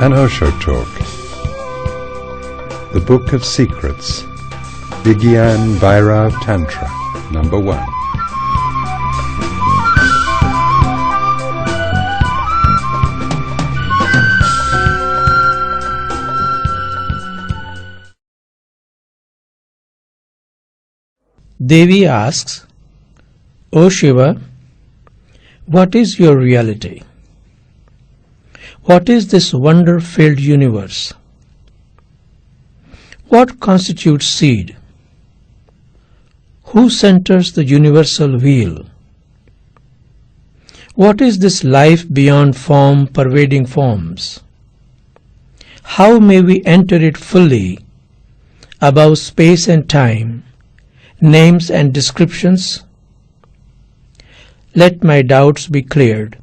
An Osho Talk. The Book of Secrets. Vigyan Bhairav Tantra, number 1. Devi asks, O Shiva, what is your reality? What is this wonder-filled universe? What constitutes seed? Who centers the universal wheel? What is this life beyond form pervading forms? How may we enter it fully, above space and time, names and descriptions? Let my doubts be cleared.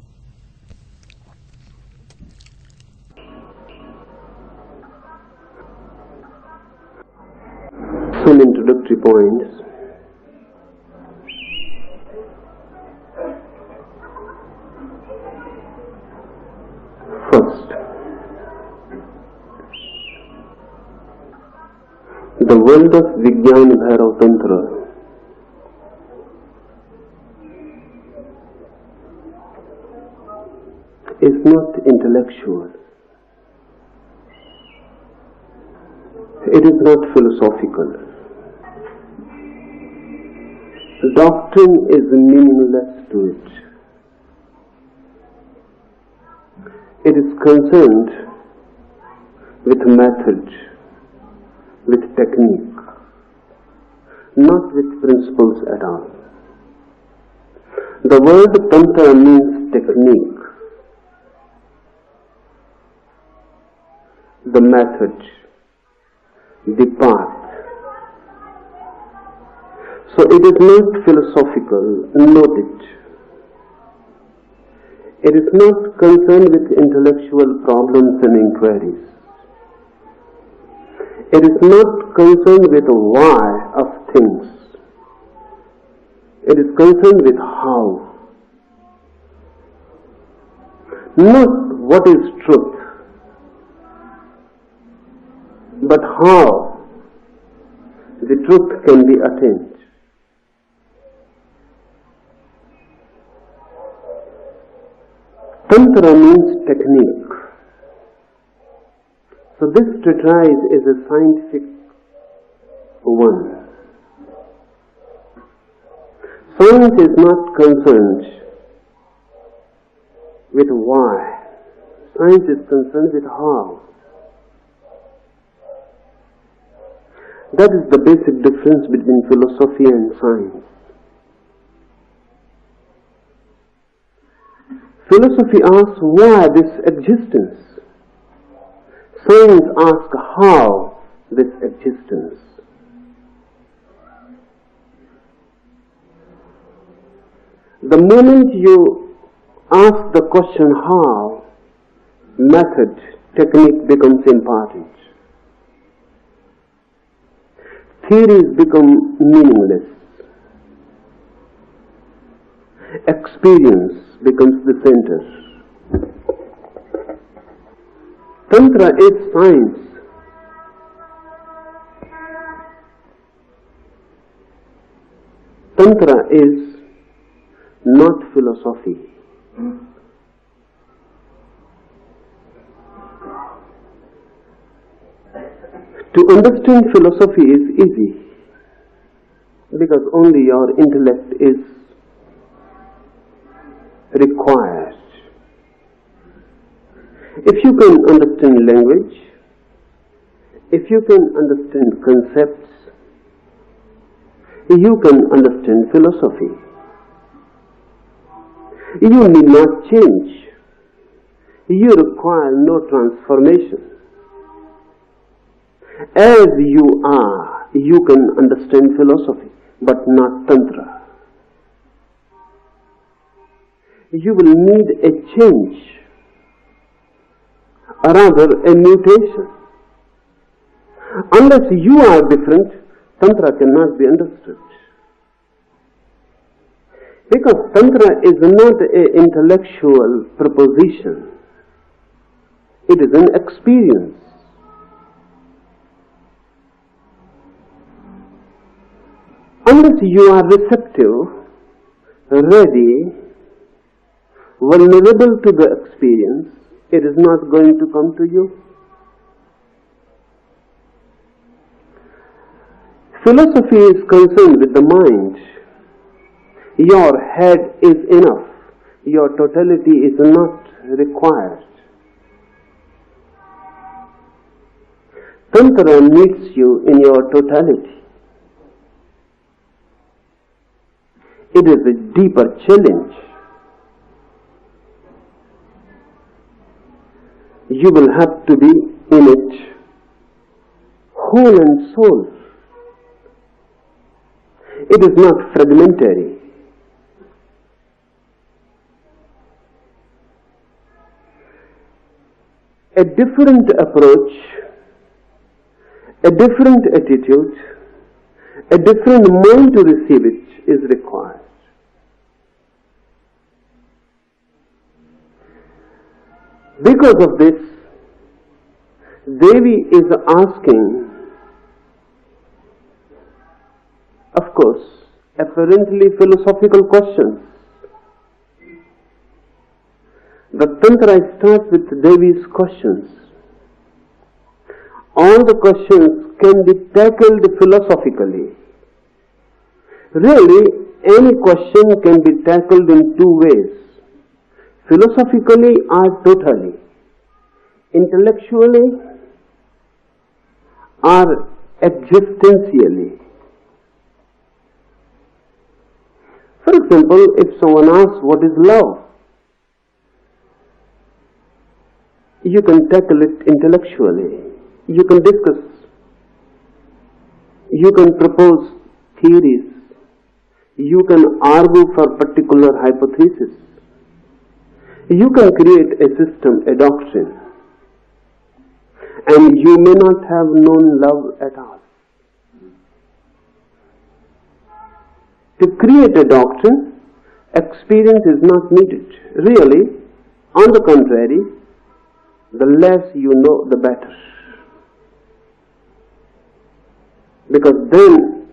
Some introductory points. First, the world of Vigyan Bhairav Tantra is not intellectual. It is not philosophical. Doctrine is meaningless to it. It is concerned with method, with technique, not with principles at all. The word Tantra means technique, the method, the path. So it is not philosophical, note it. It is not concerned with intellectual problems and inquiries. It is not concerned with why of things. It is concerned with how. Not what is truth, but how the truth can be attained. Tantra means technique. So this treatise is a scientific one. Science is not concerned with why. Science is concerned with how. That is the basic difference between philosophy and science. Philosophy asks why this existence. Science asks how this existence. The moment you ask the question how, method, technique becomes important. Theories become meaningless. Experience becomes the center. Tantra is science. Tantra is not philosophy. To understand philosophy is easy because only your intellect is required. If you can understand language, if you can understand concepts, you can understand philosophy. You need not change. You require no transformation. As you are, you can understand philosophy, but not Tantra. You will need a change, or rather a mutation. Unless you are different, Tantra cannot be understood. Because Tantra is not an intellectual proposition. It is an experience. Unless you are receptive, ready, vulnerable to the experience, it is not going to come to you. Philosophy is concerned with the mind. Your head is enough. Your totality is not required. Tantra needs you in your totality. It is a deeper challenge. You will have to be in it, whole and soul. It is not fragmentary. A different approach, a different attitude, a different mind to receive it is required. Because of this, Devi is asking, of course, apparently philosophical questions. The Tantra starts with Devi's questions. All the questions can be tackled philosophically. Really, any question can be tackled in two ways. Philosophically or totally. Intellectually or existentially. For example, if someone asks what is love, you can tackle it intellectually. You can discuss. You can propose theories. You can argue for particular hypothesis. You can create a system, a doctrine. And you may not have known love at all. To create a doctrine, experience is not needed. Really, on the contrary, the less you know, the better. Because then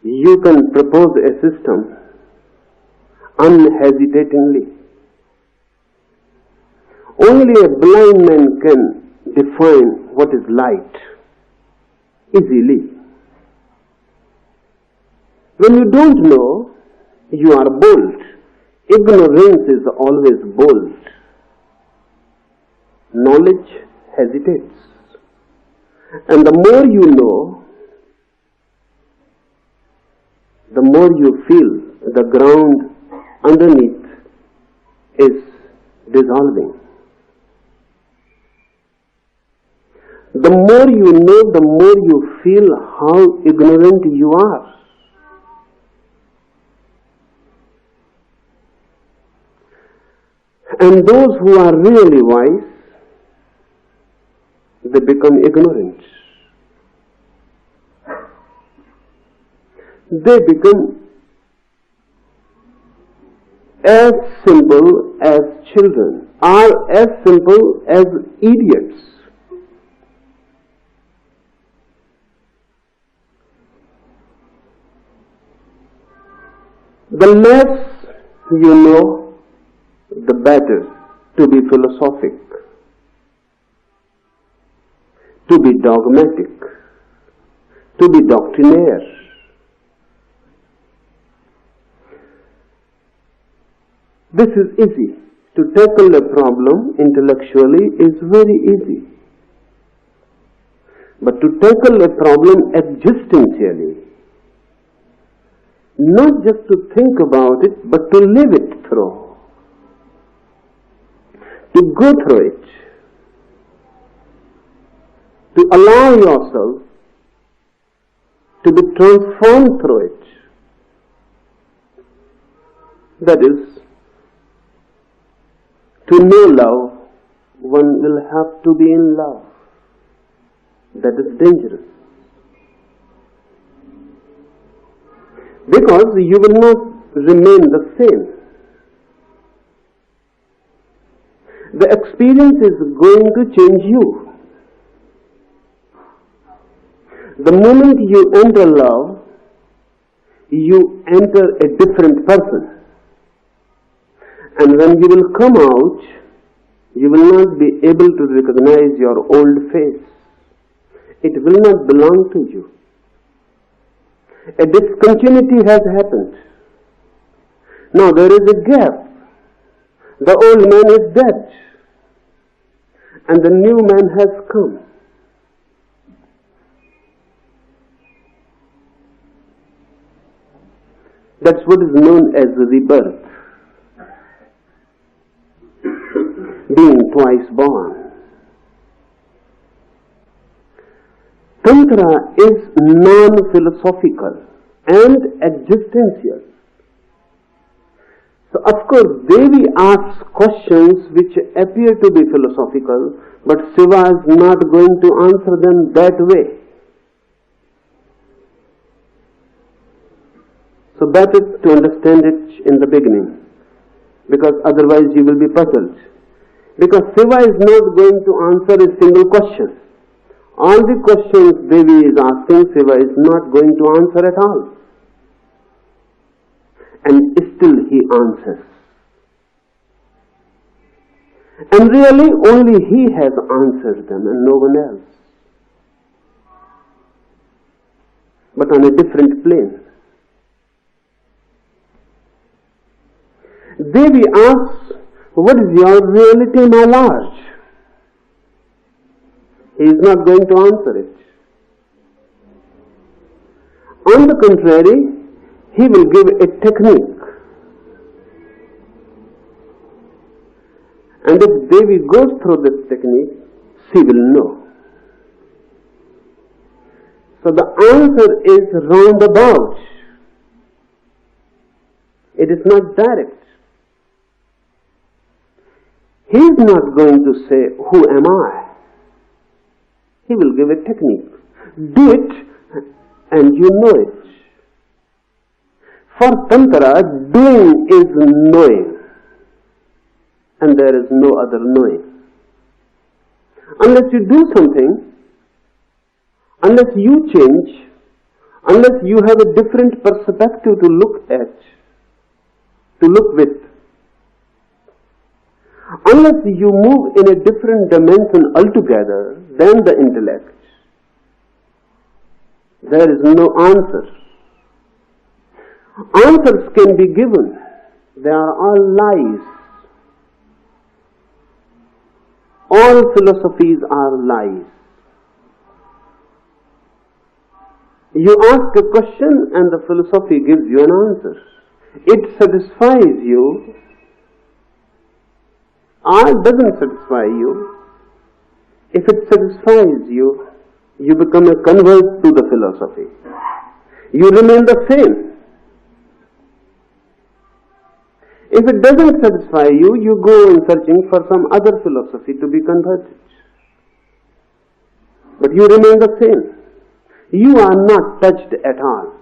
you can propose a system unhesitatingly. Only a blind man can define what is light easily. When you don't know, you are bold. Ignorance is always bold. Knowledge hesitates. And the more you know, the more you feel the ground underneath is dissolving. The more you know, the more you feel how ignorant you are. And those who are really wise, they become ignorant. They become as simple as children, or as simple as idiots. The less you know, the better to be philosophic, to be dogmatic, to be doctrinaire. This is easy. To tackle a problem intellectually is very easy. But to tackle a problem existentially, not just to think about it, but to live it through, to go through it, to allow yourself to be transformed through it. That is, to know love, one will have to be in love. That is dangerous. Because you will not remain the same. The The experience is going to change you. The moment you enter love, you enter a different person. And when you will come out, you will not be able to recognize your old face. It will not belong to you. A discontinuity has happened. Now there is a gap. The old man is dead, and the new man has come. That's what is known as rebirth, being twice born. Tantra is non-philosophical and existential. So of course Devi asks questions which appear to be philosophical, but Shiva is not going to answer them that way. So better to understand it in the beginning, because otherwise you will be puzzled. Because Shiva is not going to answer a single question. All the questions Devi is asking, Shiva is not going to answer at all. And still he answers. And really only he has answered them and no one else. But on a different plane. Devi asks, what is your reality, my Lord? He is not going to answer it. On the contrary, he will give a technique. And if Devi goes through this technique, she will know. So the answer is roundabout. It is not direct. He is not going to say, who am I? He will give a technique. Do it and you know it. For Tantra, doing is knowing. And there is no other knowing. Unless you do something, unless you change, unless you have a different perspective to look at, to look with, unless you move in a different dimension altogether than the intellect, there is no answer. Answers can be given. They are all lies. All philosophies are lies. You ask a question and the philosophy gives you an answer. It satisfies you or doesn't satisfy you. If it satisfies you, you become a convert to the philosophy. You remain the same. If it doesn't satisfy you, you go on searching for some other philosophy to be converted. But you remain the same. You are not touched at all.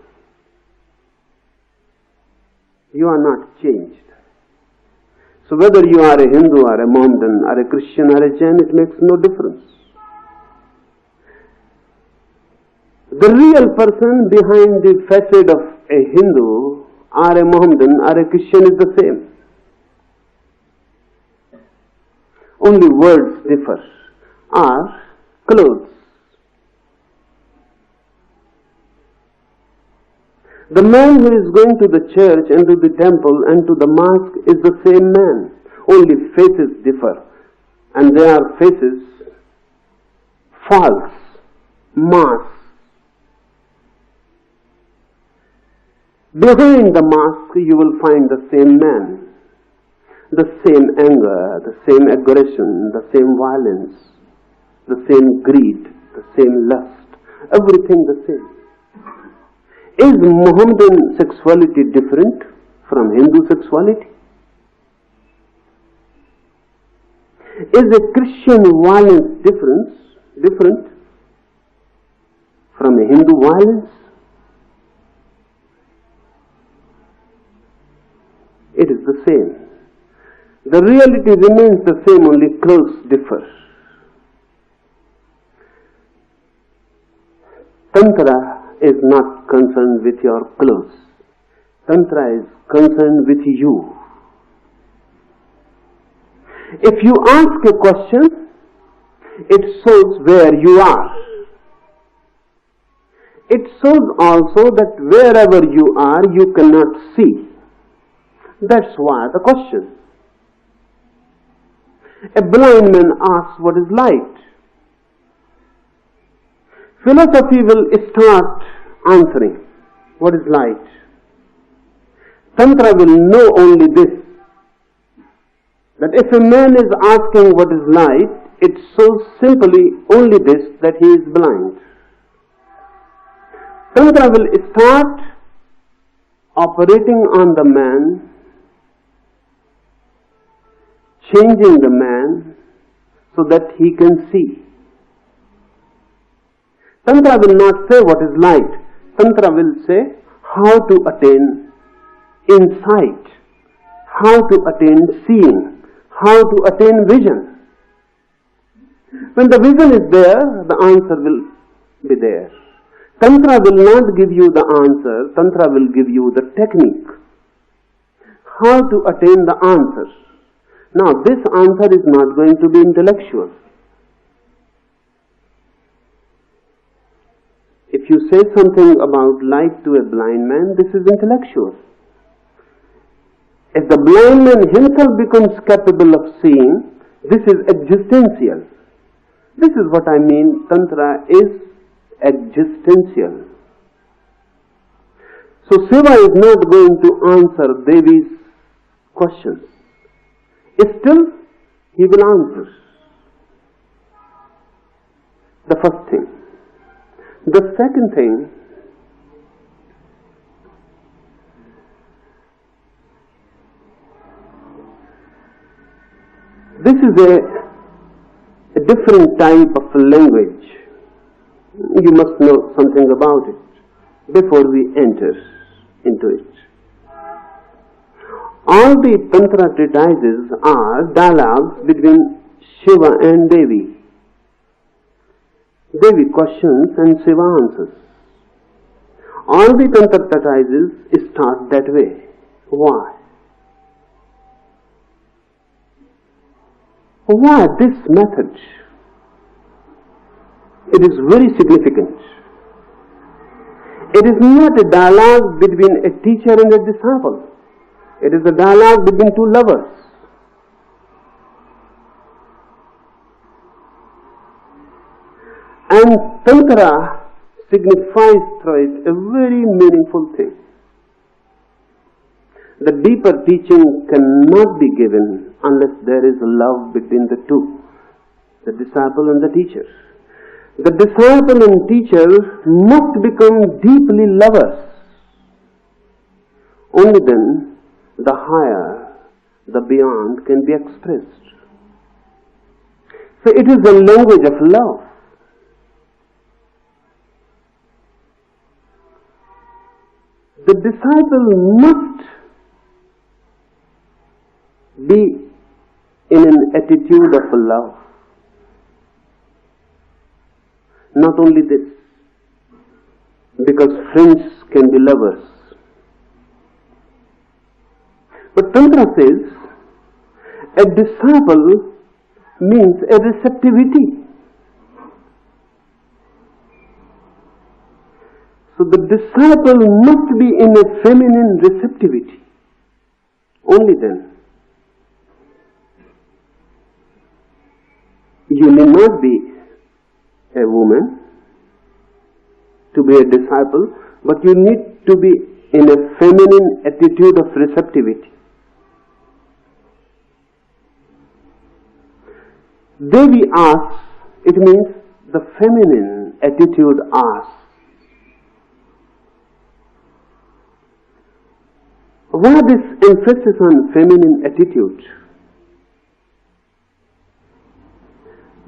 You are not changed. So whether you are a Hindu or a Mohammedan or a Christian or a Jain, it makes no difference. The real person behind the facade of a Hindu or a Mohammedan or a Christian is the same. Only words differ, or clothes. The man who is going to the church and to the temple and to the mosque is the same man. Only faces differ. And they are faces false, mask. Behind the mask you will find the same man. The same anger, the same aggression, the same violence, the same greed, the same lust. Everything the same. Is Mohammedan sexuality different from Hindu sexuality? Is a Christian violence different from a Hindu violence? It is the same. The reality remains the same, only clothes differ. Tantra is not concerned with your clothes. Tantra is concerned with you. If you ask a question, it shows where you are. It shows also that wherever you are, you cannot see. That's why the question. A blind man asks, what is light? Philosophy will start answering, what is light? Tantra will know only this, that if a man is asking what is light, it shows simply only this, that he is blind. Tantra will start operating on the man, changing the man so that he can see. Tantra will not say what is light. Tantra will say how to attain insight, how to attain seeing, how to attain vision. When the vision is there, the answer will be there. Tantra will not give you the answer, Tantra will give you the technique. How to attain the answer. Now, this answer is not going to be intellectual. If you say something about light to a blind man, this is intellectual. If the blind man himself becomes capable of seeing, this is existential. This is what I mean, Tantra is existential. So Shiva is not going to answer Devi's questions. Still, he will answer. The first thing. The second thing, this is a different type of language. You must know something about it before we enter into it. All the Tantra treatises are dialogues between Shiva and Devi. Devi questions and Shiva answers. All the Tantra treatises start that way. Why? Why this method? It is very significant. It is not a dialogue between a teacher and a disciple. It is a dialogue between two lovers. And Tantra signifies through it a very meaningful thing. The deeper teaching cannot be given unless there is love between the two, the disciple and the teacher. The disciple and teacher must become deeply lovers. Only then the higher, the beyond can be expressed. So it is the language of love. The disciple must be in an attitude of love. Not only this, because friends can be lovers. But Tantra says, a disciple means a receptivity. So the disciple must be in a feminine receptivity. Only then. You may not be a woman to be a disciple, but you need to be in a feminine attitude of receptivity. Devi asks, it means the feminine attitude asks. Why this emphasis on feminine attitude?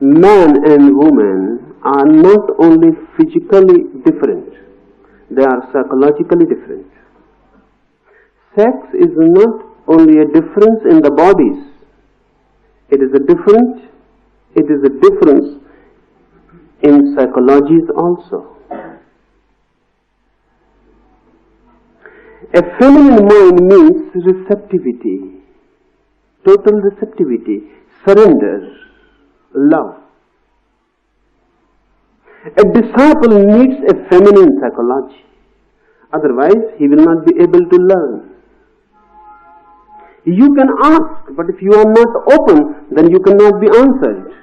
Man and woman are not only physically different, they are psychologically different. Sex is not only a difference in the bodies, It is a difference in psychologies also. A feminine mind means receptivity, total receptivity, surrender, love. A disciple needs a feminine psychology, otherwise he will not be able to learn. You can ask, but if you are not open, then you cannot be answered.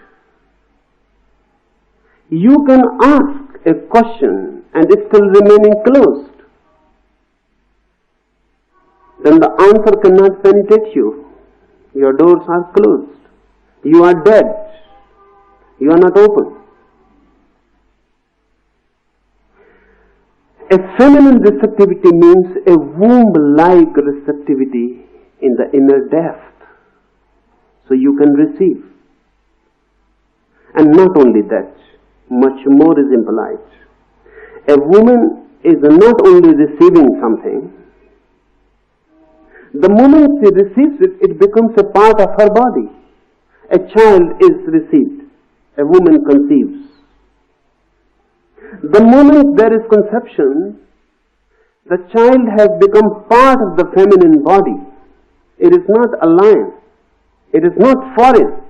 You can ask a question and it's still remaining closed. Then the answer cannot penetrate you. Your doors are closed. You are dead. You are not open. A feminine receptivity means a womb-like receptivity in the inner depth. So you can receive. And not only that, much more is implied. A woman is not only receiving something, the moment she receives it, it becomes a part of her body. A child is received. A woman conceives. The moment there is conception, the child has become part of the feminine body. It is not alien. It is not foreign.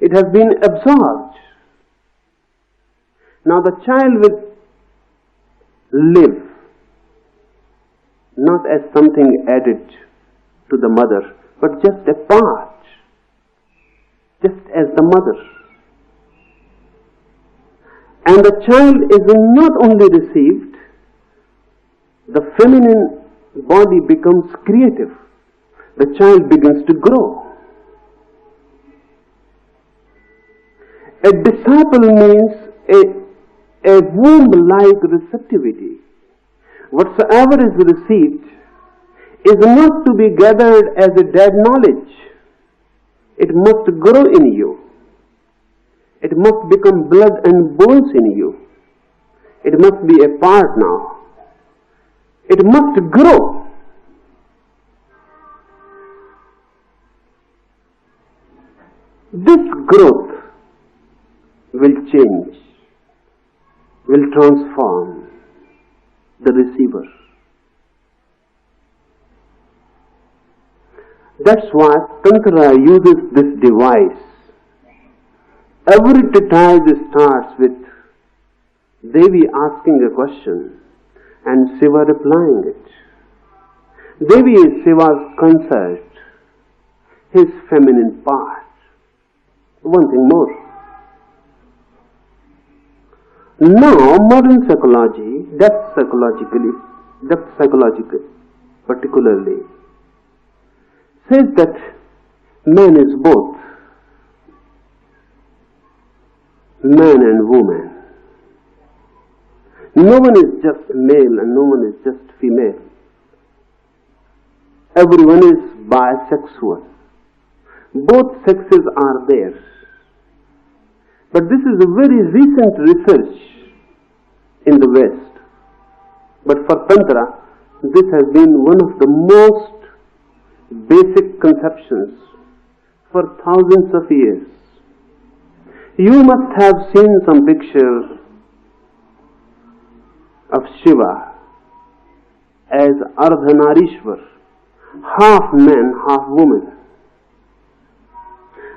It has been absorbed. Now the child will live not as something added to the mother, but just a part, just as the mother. And the child is not only received, the feminine body becomes creative. The child begins to grow. A disciple means a womb-like receptivity. Whatsoever is received is not to be gathered as a dead knowledge. It must grow in you. It must become blood and bones in you. It must be a part now. It must grow. This growth will change, will transform the receiver. That's why Tantra uses this device. Every treatise starts with Devi asking a question and Shiva replying it. Devi is Shiva's consort, his feminine part. One thing more. Now, modern psychology, depth psychology particularly, says that man is both man and woman. No one is just male and no one is just female. Everyone is bisexual. Both sexes are there. But this is a very recent research in the West. But for Tantra, this has been one of the most basic conceptions for thousands of years. You must have seen some pictures of Shiva as Ardhanarishwar, half man, half woman.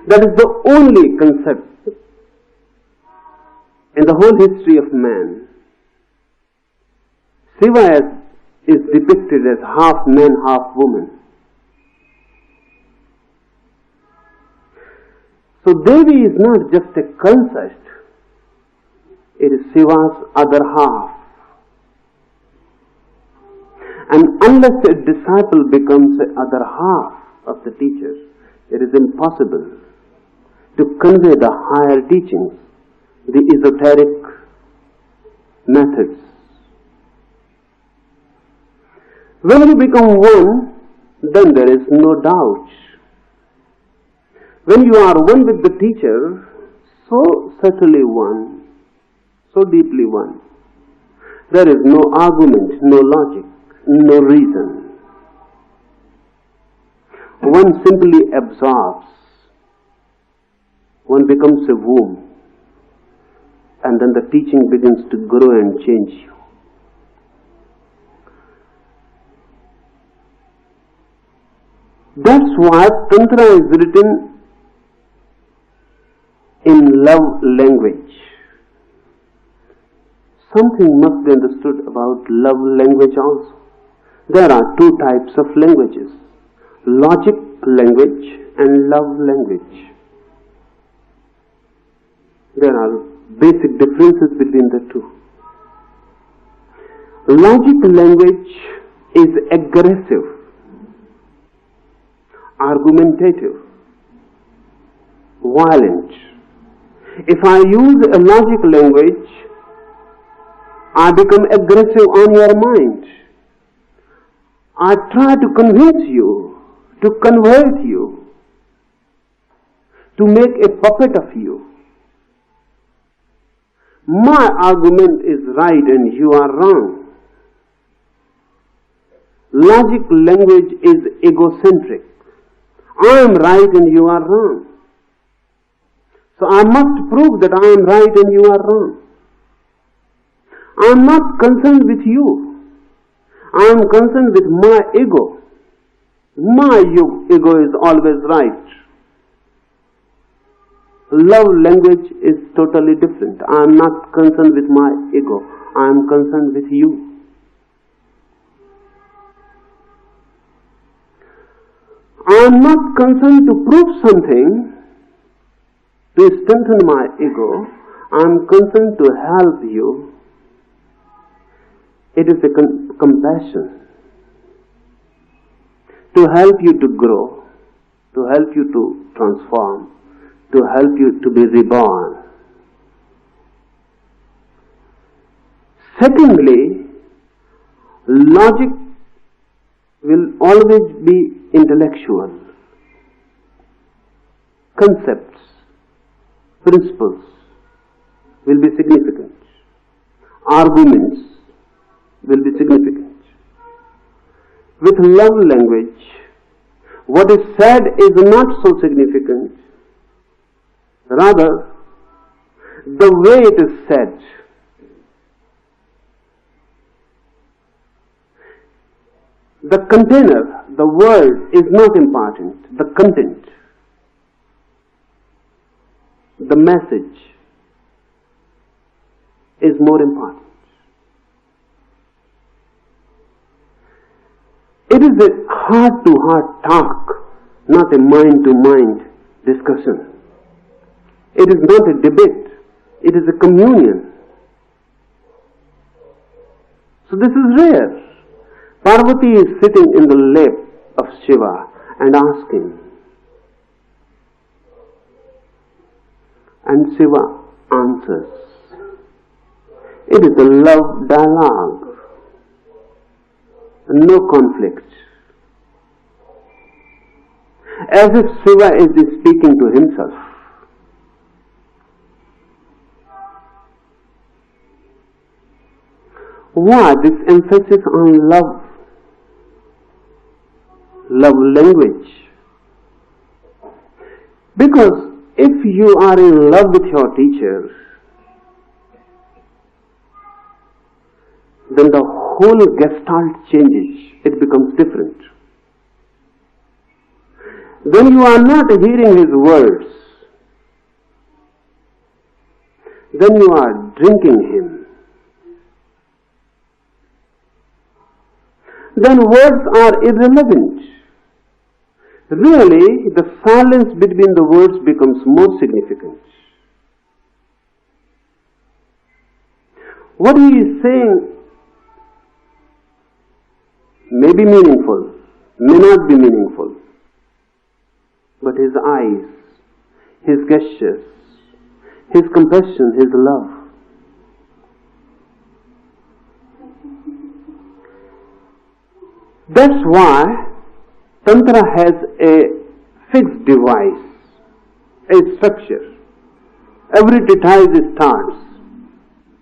That is the only concept in the whole history of man. Shiva is depicted as half man, half woman. So Devi is not just a consort, it is Shiva's other half. And unless a disciple becomes the other half of the teacher, it is impossible to convey the higher teachings, the esoteric methods. When you become one, then there is no doubt. When you are one with the teacher, so subtly one, so deeply one, there is no argument, no logic, no reason. One simply absorbs one becomes a womb, and then the teaching begins to grow and change you. That's why Tantra is written in love language. Something must be understood about love language also. There are two types of languages: logic language and love language. There are basic differences between the two. Logic language is aggressive, argumentative, violent. If I use a logic language, I become aggressive on your mind. I try to convince you, to convert you, to make a puppet of you. My argument is right and you are wrong. Logic language is egocentric. I am right and you are wrong. So I must prove that I am right and you are wrong. I am not concerned with you. I am concerned with my ego. My ego is always right. Love language is totally different. I am not concerned with my ego. I am concerned with you. I am not concerned to prove something to strengthen my ego. I am concerned to help you. It is a compassion to help you to grow, to help you to transform, to help you to be reborn. Secondly, logic will always be intellectual. Concepts, principles will be significant. Arguments will be significant. With love language, what is said is not so significant. Rather, the way it is said. The container, the word is not important. The content, the message is more important. It is a heart-to-heart talk, not a mind-to-mind discussion. It is not a debate. It is a communion. So this is rare. Parvati is sitting in the lap of Shiva and asking. And Shiva answers. It is a love dialogue. No conflict. As if Shiva is speaking to himself. Why this emphasis on love? Love language. Because if you are in love with your teacher, then the whole gestalt changes. It becomes different. Then you are not hearing his words. Then you are drinking him. Then words are irrelevant. Really, the silence between the words becomes more significant. What he is saying may be meaningful, may not be meaningful, but his eyes, his gestures, his compassion, his love. That's why Tantra has a fixed device, a structure. Every treatise starts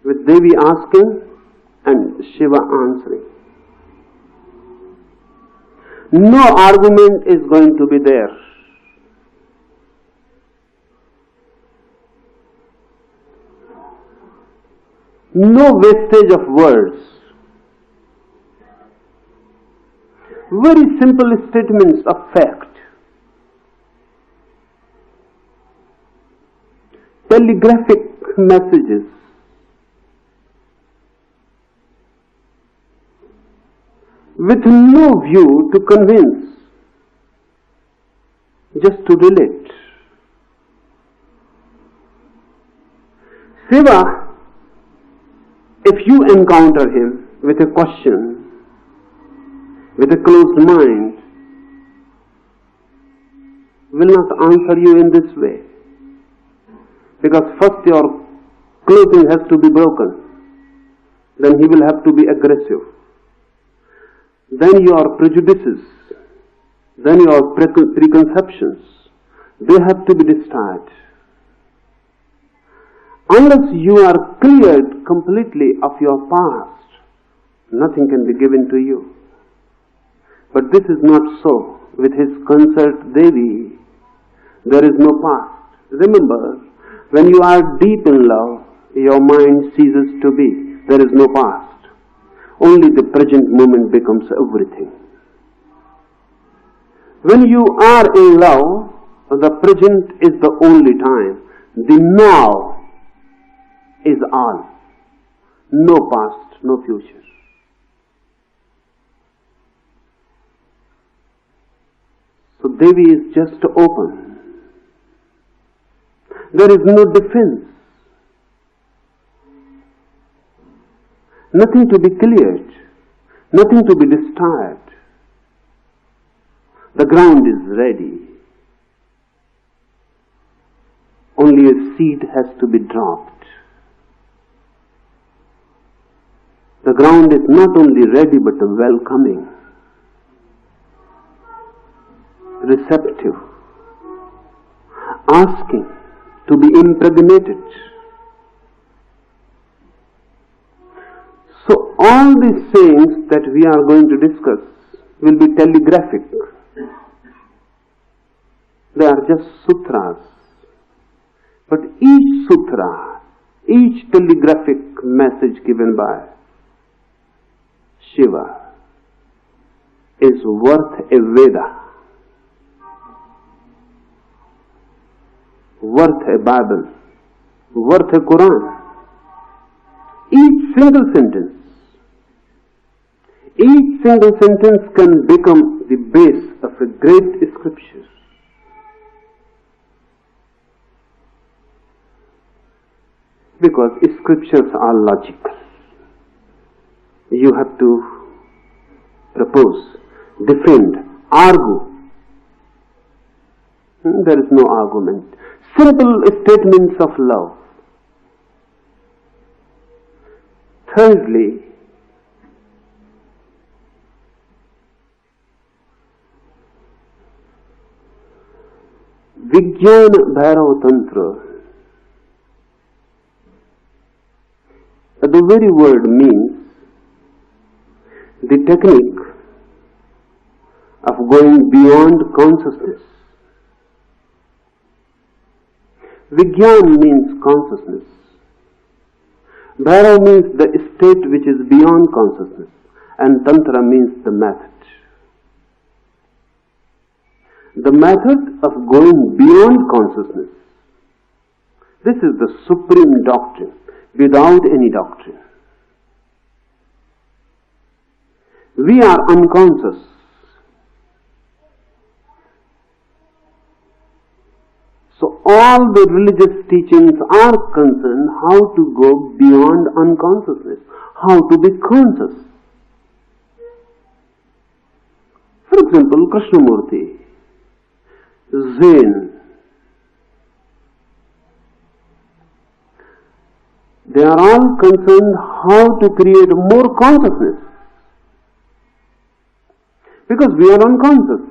with Devi asking and Shiva answering. No argument is going to be there. no wastage of words. Very simple statements of fact. Telegraphic messages. With no view to convince, just to relate. Shiva, if you encounter him with a question, with a closed mind, will not answer you in this way. Because first your clothing has to be broken, then he will have to be aggressive. Then your prejudices, then your preconceptions, they have to be destroyed. Unless you are cleared completely of your past, nothing can be given to you. But this is not so. With his consort Devi, there is no past. Remember, when you are deep in love, your mind ceases to be. There is no past. Only the present moment becomes everything. When you are in love, the present is the only time. The now is all. No past, no future. So Devi is just open. There is no defense. Nothing to be cleared. Nothing to be destroyed. The ground is ready. Only a seed has to be dropped. The ground is not only ready but welcoming, receptive, asking to be impregnated. So all these sayings that we are going to discuss will be telegraphic. They are just sutras. But each sutra, each telegraphic message given by Shiva is worth a Veda, worth a Bible, worth a Quran. Each single sentence can become the base of a great scripture. Because scriptures are logical. You have to propose, defend, argue. There is no argument. Simple statements of love. Thirdly, Vigyan Bhairav Tantra. The very word means the technique of going beyond consciousness. Vigyan means consciousness. Bhairav means the state which is beyond consciousness, and Tantra means the method. The method of going beyond consciousness. This is the supreme doctrine, without any doctrine. We are unconscious. So all the religious teachings are concerned how to go beyond unconsciousness, how to be conscious. For example, Krishnamurti, Zen, they are all concerned how to create more consciousness. Because we are unconscious.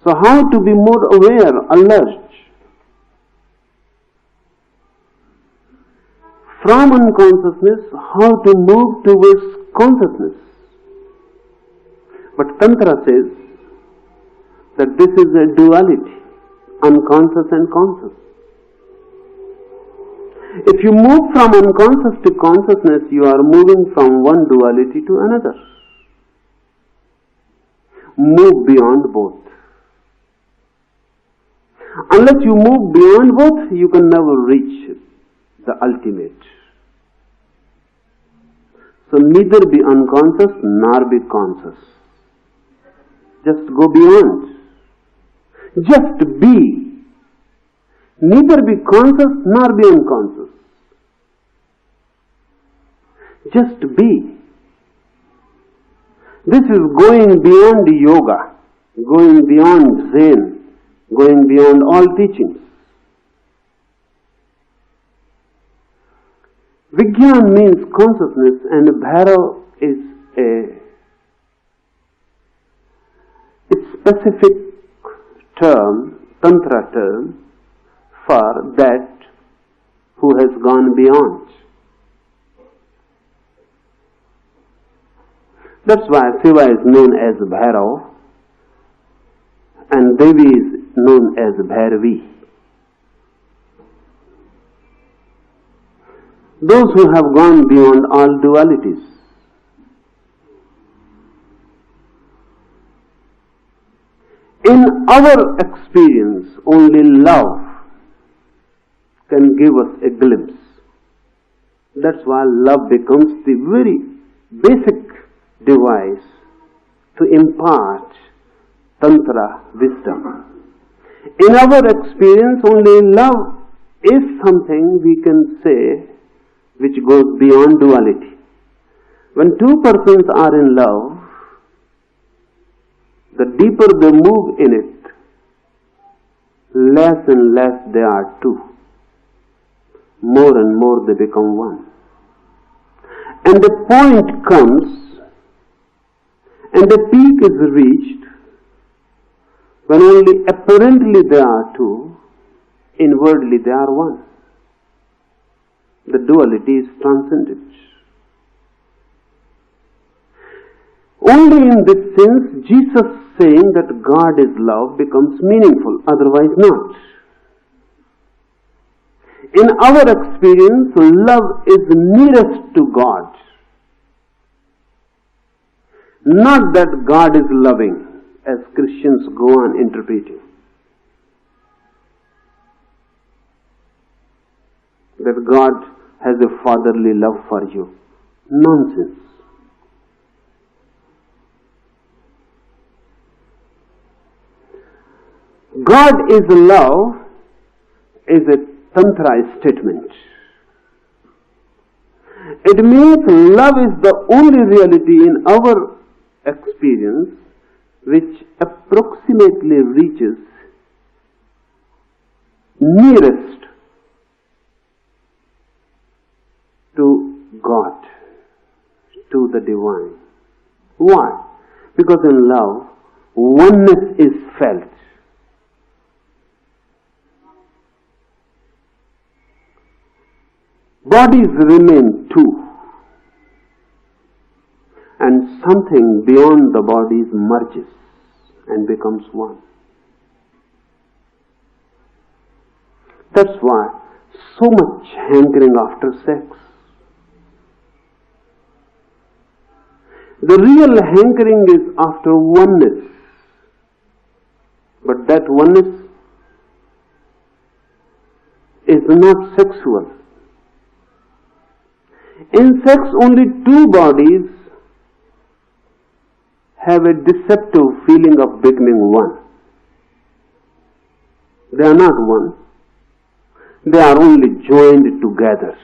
So how to be more aware, alert? From unconsciousness, how to move towards consciousness. But Tantra says that this is a duality, unconscious and conscious. If you move from unconscious to consciousness, you are moving from one duality to another. Move beyond both. Unless you move beyond both, you can never reach the ultimate. So neither be unconscious nor be conscious. Just go beyond. Just be. Neither be conscious nor be unconscious. Just be. This is going beyond yoga, going beyond Zen, going beyond all teachings. Vigyan means consciousness, and Bhairav is a specific term, Tantra term, for that who has gone beyond. That's why Shiva is known as Bhairav and Devi is known as Bhairavi. Those who have gone beyond all dualities. In our experience, only love can give us a glimpse. That's why love becomes the very basic device to impart Tantra wisdom. In our experience, only love is something we can say which goes beyond duality. When two persons are in love, the deeper they move in it, less and less they are two. More and more they become one. And the point comes, and the peak is reached, when only apparently they are two, inwardly they are one. The duality is transcended. Only in this sense, Jesus saying that God is love becomes meaningful, otherwise not. In our experience, love is nearest to God. Not that God is loving, as Christians go on interpreting. That God has a fatherly love for you. Nonsense. God is love is a Tantra statement. It means love is the only reality in our experience which approximately reaches nearest to God, to the divine. Why? Because in love, oneness is felt. Bodies remain two, and something beyond the bodies merges and becomes one. That's why so much hankering after sex. The real hankering is after oneness, but that oneness is not sexual. In sex, only two bodies have a deceptive feeling of becoming one. They are not one. They are only joined together.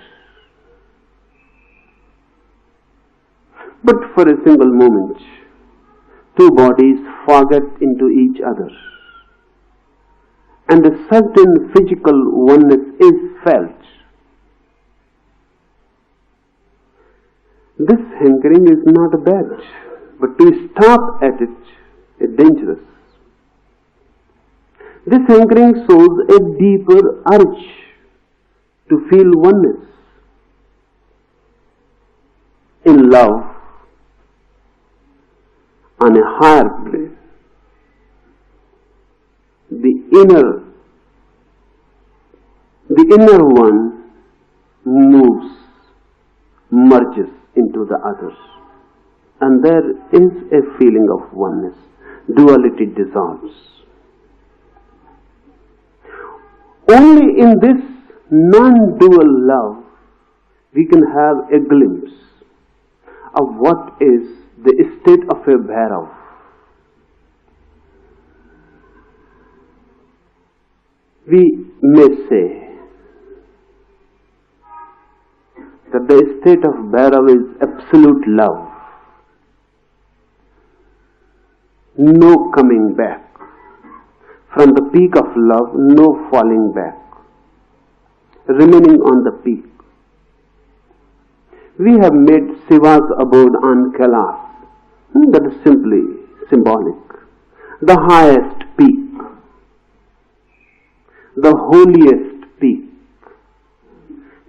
But for a single moment, two bodies forget into each other, and a certain physical oneness is felt. This hankering is not bad, but to stop at it is dangerous. This hankering shows a deeper urge to feel oneness. In love, on a higher plane, the inner one moves, merges into the others. And there is a feeling of oneness. Duality dissolves. Only in this non-dual love we can have a glimpse of what is the state of a bhairava. We may say that the state of bhairava is absolute love. No coming back. From the peak of love, no falling back. Remaining on the peak. We have made Shiva's abode on Kailash. That is simply symbolic. The highest peak. The holiest peak.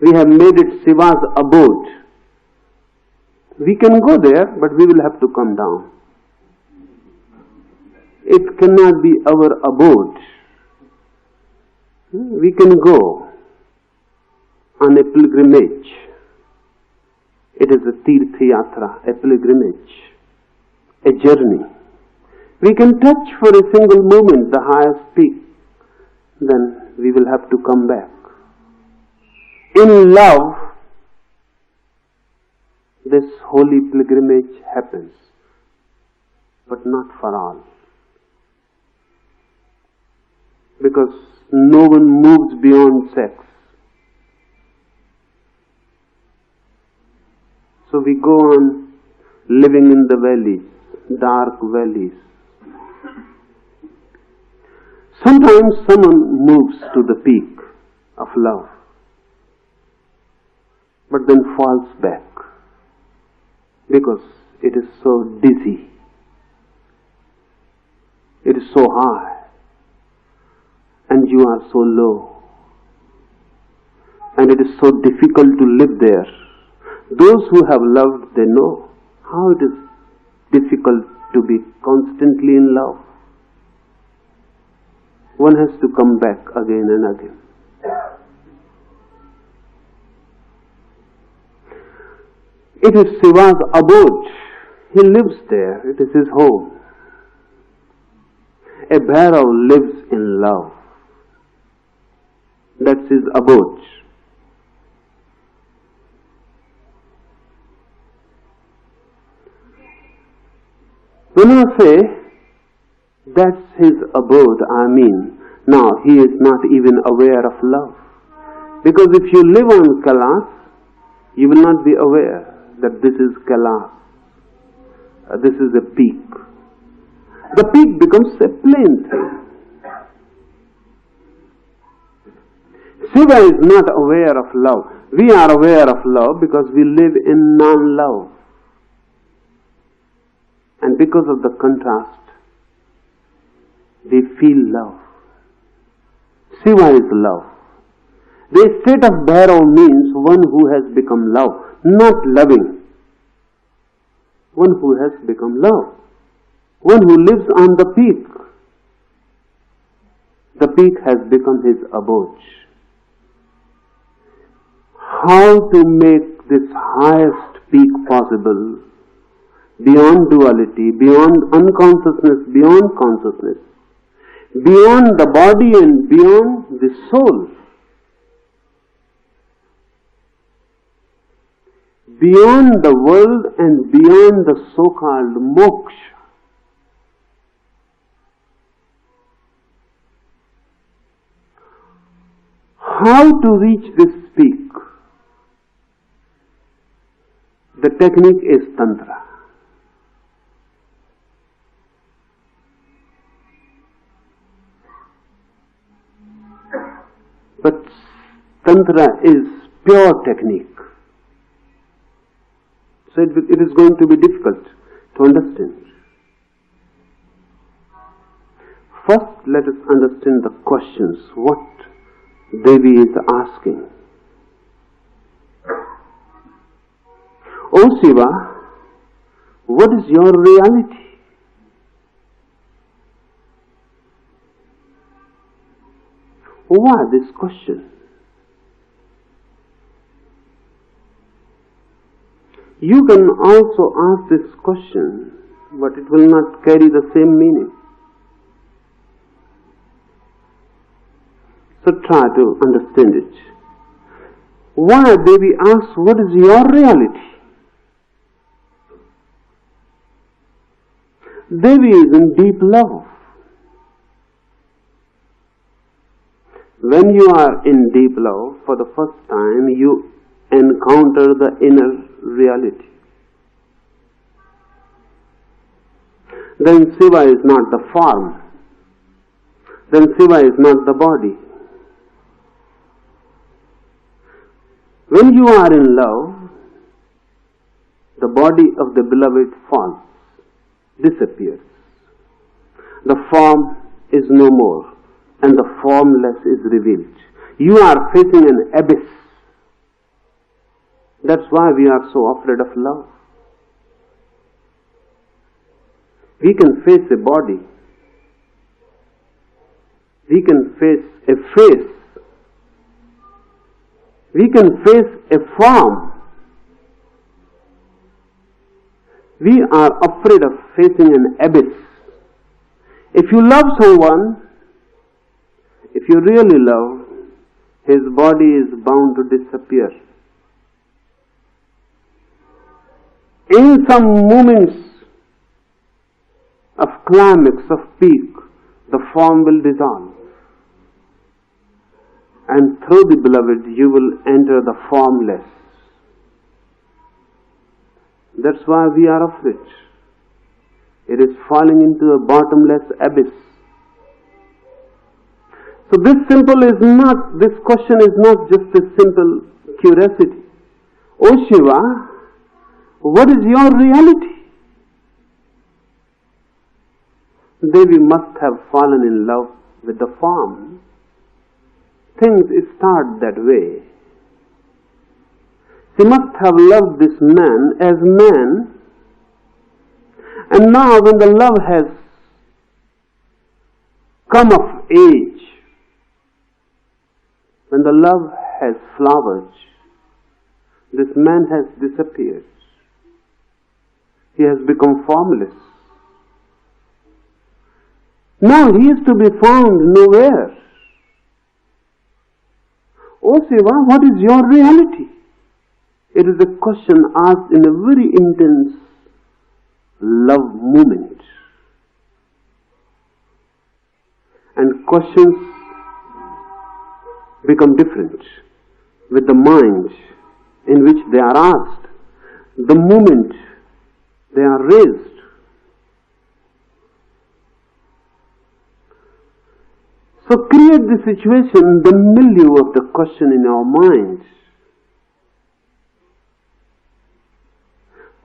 We have made it Shiva's abode. We can go there, but we will have to come down. It cannot be our abode. We can go on a pilgrimage. It is a tirtha yatra, a pilgrimage, a journey. We can touch for a single moment the highest peak. Then we will have to come back. In love, this holy pilgrimage happens, but not for all. Because no one moves beyond sex. So we go on living in the valleys, dark valleys. Sometimes someone moves to the peak of love, but then falls back because it is so dizzy, it is so high, and you are so low, and it is so difficult to live there. Those who have loved, they know how it is difficult to be constantly in love. One has to come back again and again. It is Shiva's abode. He lives there. It is his home. A bhairava lives in love. That's his abode. When I say that's his abode, I mean now he is not even aware of love. Because if you live on Kailash, you will not be aware that this is Kailash. This is a peak. The peak becomes a plain thing. Shiva is not aware of love. We are aware of love because we live in non-love. And because of the contrast, we feel love. Shiva is love. The state of bhairava means one who has become love, not loving. One who has become love. One who lives on the peak. The peak has become his abode. How to make this highest peak possible, beyond duality, beyond unconsciousness, beyond consciousness, beyond the body and beyond the soul, beyond the world and beyond the so-called moksha. How to reach this peak? The technique is Tantra. But Tantra is pure technique. So it is going to be difficult to understand. First, let us understand the questions, what Devi is asking. O Shiva, what is your reality? Why this question? You can also ask this question, but it will not carry the same meaning. So try to understand it. Why Devi asks, what is your reality? Devi is in deep love. When you are in deep love, for the first time, you encounter the inner reality. Then Shiva is not the form. Then Shiva is not the body. When you are in love, the body of the beloved falls, disappears. The form is no more, and the formless is revealed. You are facing an abyss. That's why we are so afraid of love. We can face a body. We can face a face. We can face a form. We are afraid of facing an abyss. If you love someone, if you really love, his body is bound to disappear. In some moments of climax, of peak, the form will dissolve. And through the beloved, you will enter the formless. That's why we are afraid. It is falling into a bottomless abyss. So this question is not just a simple curiosity. O Shiva, what is your reality? Devi must have fallen in love with the form. Things start that way. She must have loved this man as man, and now when the love has come of age, when the love has flowered, this man has disappeared. He has become formless. Now he is to be found nowhere. O Shiva, what is your reality? It is a question asked in a very intense love moment. And questions become different with the mind in which they are asked, the moment they are raised. So create the situation, the milieu of the question in our mind.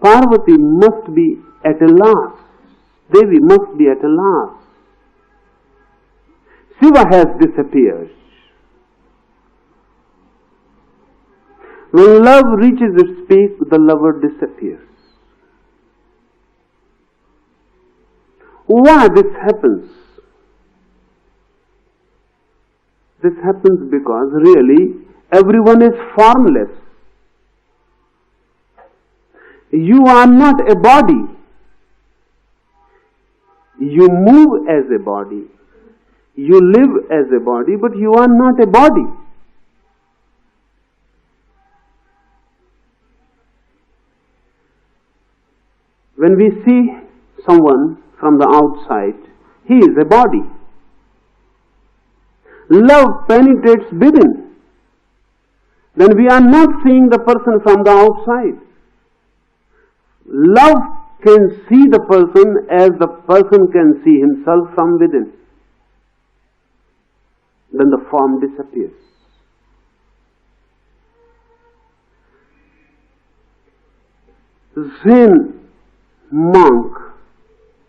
Parvati must be at a loss. Devi must be at a loss. Shiva has disappeared. When love reaches its peak, the lover disappears. Why this happens? This happens because really everyone is formless. You are not a body. You move as a body. You live as a body, but you are not a body. When we see someone from the outside, he is a body. Love penetrates within. Then we are not seeing the person from the outside. Love can see the person as the person can see himself from within. Then the form disappears. Zen monk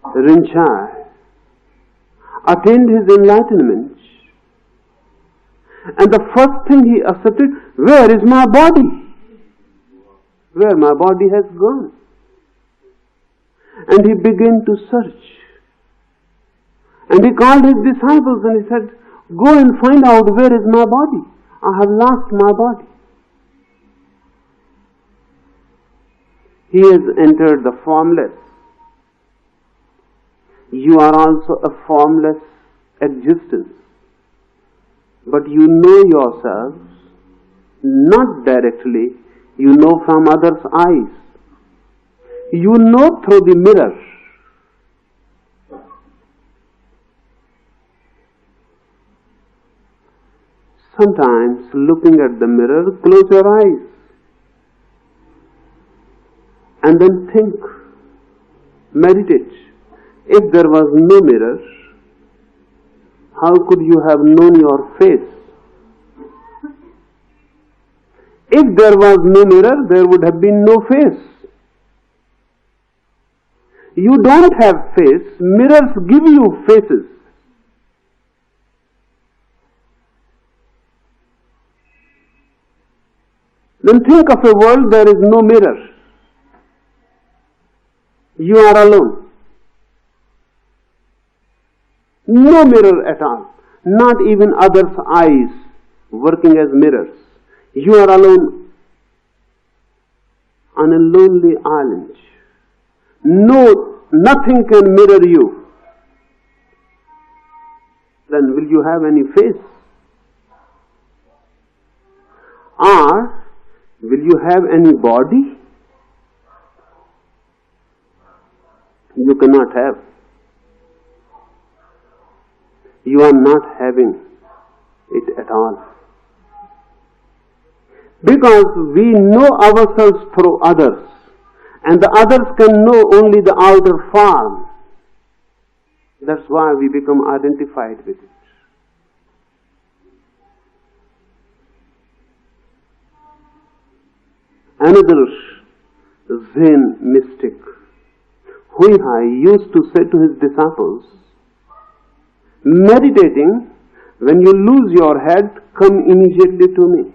Rinzai attained his enlightenment, and the first thing he accepted, where is my body? Where my body has gone? And he began to search. And he called his disciples and he said, go and find out where is my body. I have lost my body. He has entered the formless. You are also a formless existence. But you know yourself not directly, you know from others' eyes. You know through the mirror. Sometimes, looking at the mirror, close your eyes and then think, meditate. If there was no mirror, how could you have known your face? If there was no mirror, there would have been no face. You don't have face, mirrors give you faces. Then think of a world there is no mirror. You are alone. No mirror at all. Not even others' eyes working as mirrors. You are alone on a lonely island. Nothing can mirror you. Then will you have any face? Or will you have any body? You cannot have. You are not having it at all. Because we know ourselves through others, and the others can know only the outer form. That's why we become identified with it. Another Zen mystic, Huraiya, used to say to his disciples, meditating, when you lose your head, come immediately to me.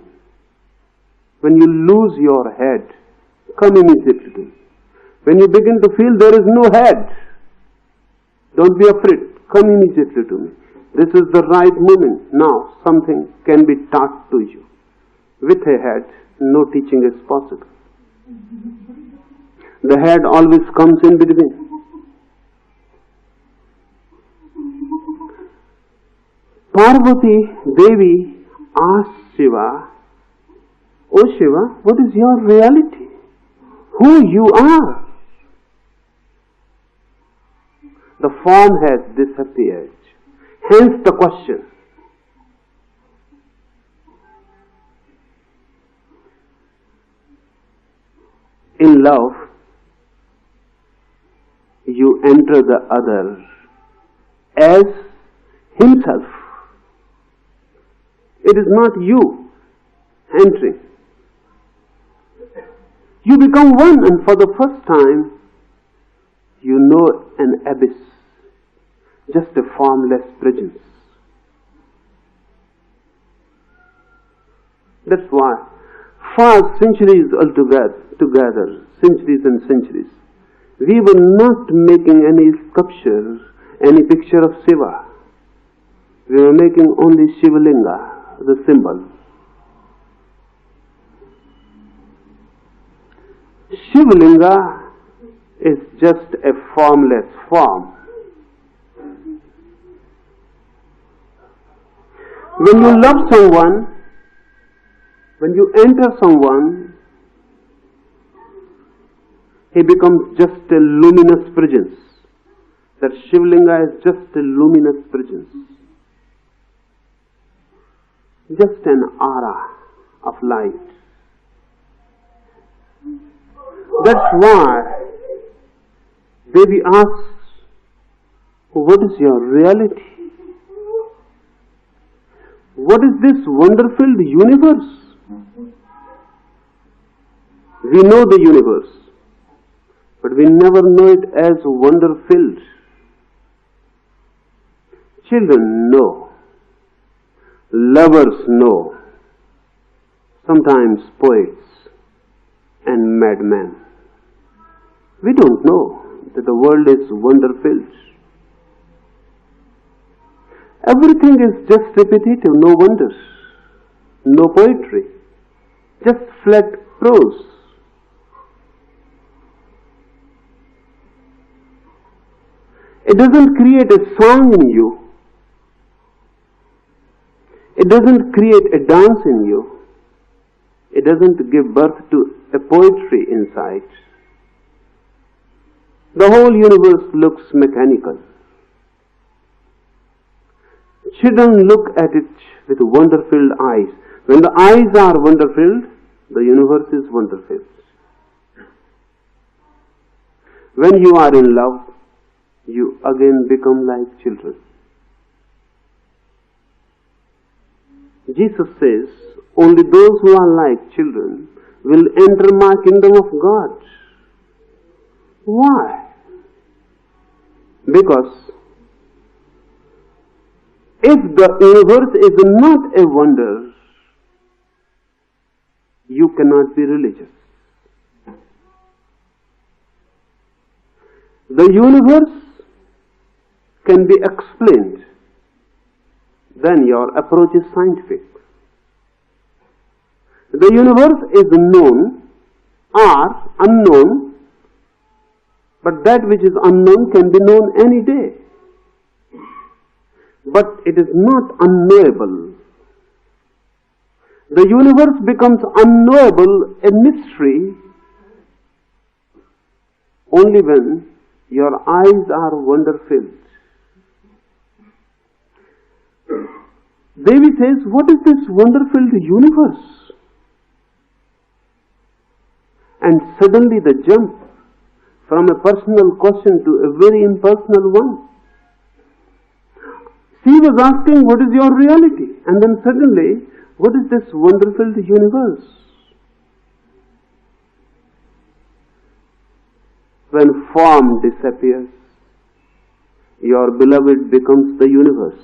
When you lose your head, come immediately to me. When you begin to feel there is no head, don't be afraid, come immediately to me. This is the right moment. Now something can be taught to you. With a head, no teaching is possible. The head always comes in between. Parvati Devi asked Shiva, "O Shiva, what is your reality? Who you are?" The form has disappeared. Hence the question. In love, you enter the other as himself. It is not you entering. You become one, and for the first time, you know an abyss, just a formless presence. That's why, for centuries together, centuries and centuries, we were not making any sculpture, any picture of Shiva. We were making only Shiva Linga, the symbol. Shiva Linga is just a formless form. When you love someone, when you enter someone, he becomes just a luminous presence. That Shiva Linga is just a luminous presence. Just an aura of light. That's why Devi asks, what is your reality? What is this wonder-filled universe? We know the universe, but we never know it as wonder-filled. Children know. Lovers know. Sometimes poets and madmen. We don't know that the world is wonder-filled. Everything is just repetitive, no wonders, no poetry, just flat prose. It doesn't create a song in you. It doesn't create a dance in you. It doesn't give birth to a poetry inside. The whole universe looks mechanical. Children look at it with wonder-filled eyes. When the eyes are wonder-filled, the universe is wonder-filled. When you are in love, you again become like children. Jesus says, only those who are like children will enter my kingdom of God. Why? Because if the universe is not a wonder, you cannot be religious. The universe can be explained, then your approach is scientific. The universe is known or unknown, but that which is unknown can be known any day. But it is not unknowable. The universe becomes unknowable, a mystery, only when your eyes are wonder-filled. Devi says, what is this wonder-filled universe? And suddenly the jump from a personal question to a very impersonal one. She was asking, what is your reality? And then suddenly, what is this wonder-filled universe? When form disappears, your beloved becomes the universe,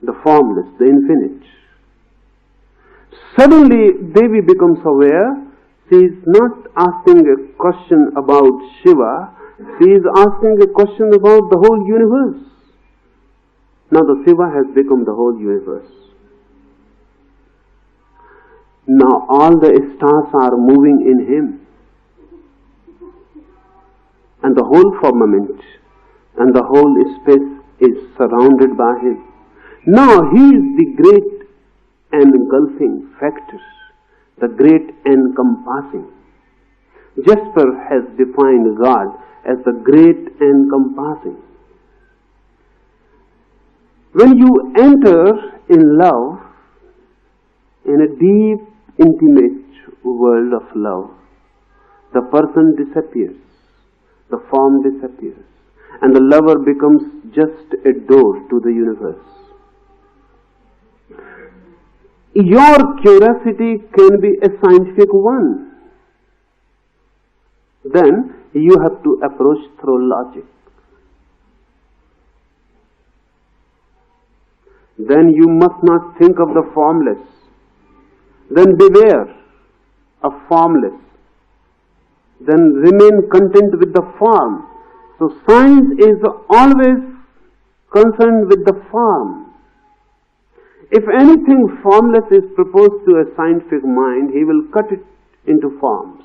the formless, the infinite. Suddenly, Devi becomes aware. She is not asking a question about Shiva, she is asking a question about the whole universe. Now the Shiva has become the whole universe. Now all the stars are moving in him, and the whole firmament and the whole space is surrounded by him. Now he is the great engulfing factor, the great encompassing. Jasper has defined God as the great encompassing. When you enter in love, in a deep, intimate world of love, the person disappears, the form disappears, and the lover becomes just a door to the universe. Your curiosity can be a scientific one. Then you have to approach through logic. Then you must not think of the formless. Then beware of formless. Then remain content with the form. So science is always concerned with the form. If anything formless is proposed to a scientific mind, he will cut it into forms.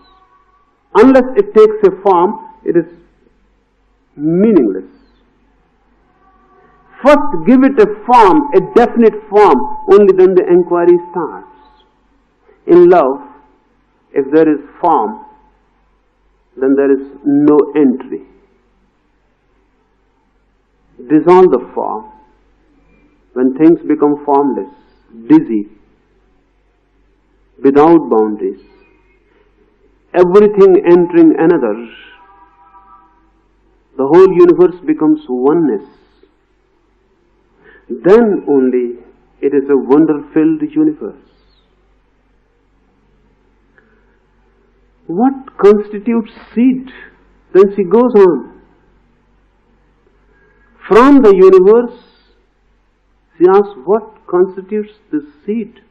Unless it takes a form, it is meaningless. First give it a form, a definite form, only then the inquiry starts. In love, if there is form, then there is no entry. Dissolve the form. When things become formless, dizzy, without boundaries, everything entering another, the whole universe becomes oneness. Then only it is a wonder-filled universe. What constitutes seed? Then she goes on. From the universe, she asks, what constitutes this seed?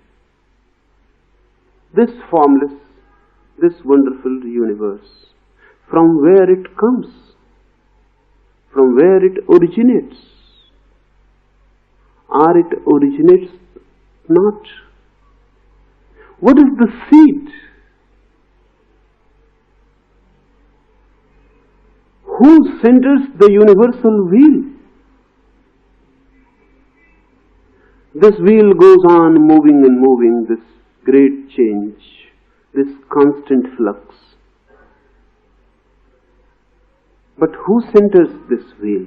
This formless, this wonderful universe. From where it comes? From where it originates? Or it originates not? What is the seed? Who centers the universal wheel? This wheel goes on moving and moving, this great change, this constant flux. But who centers this wheel?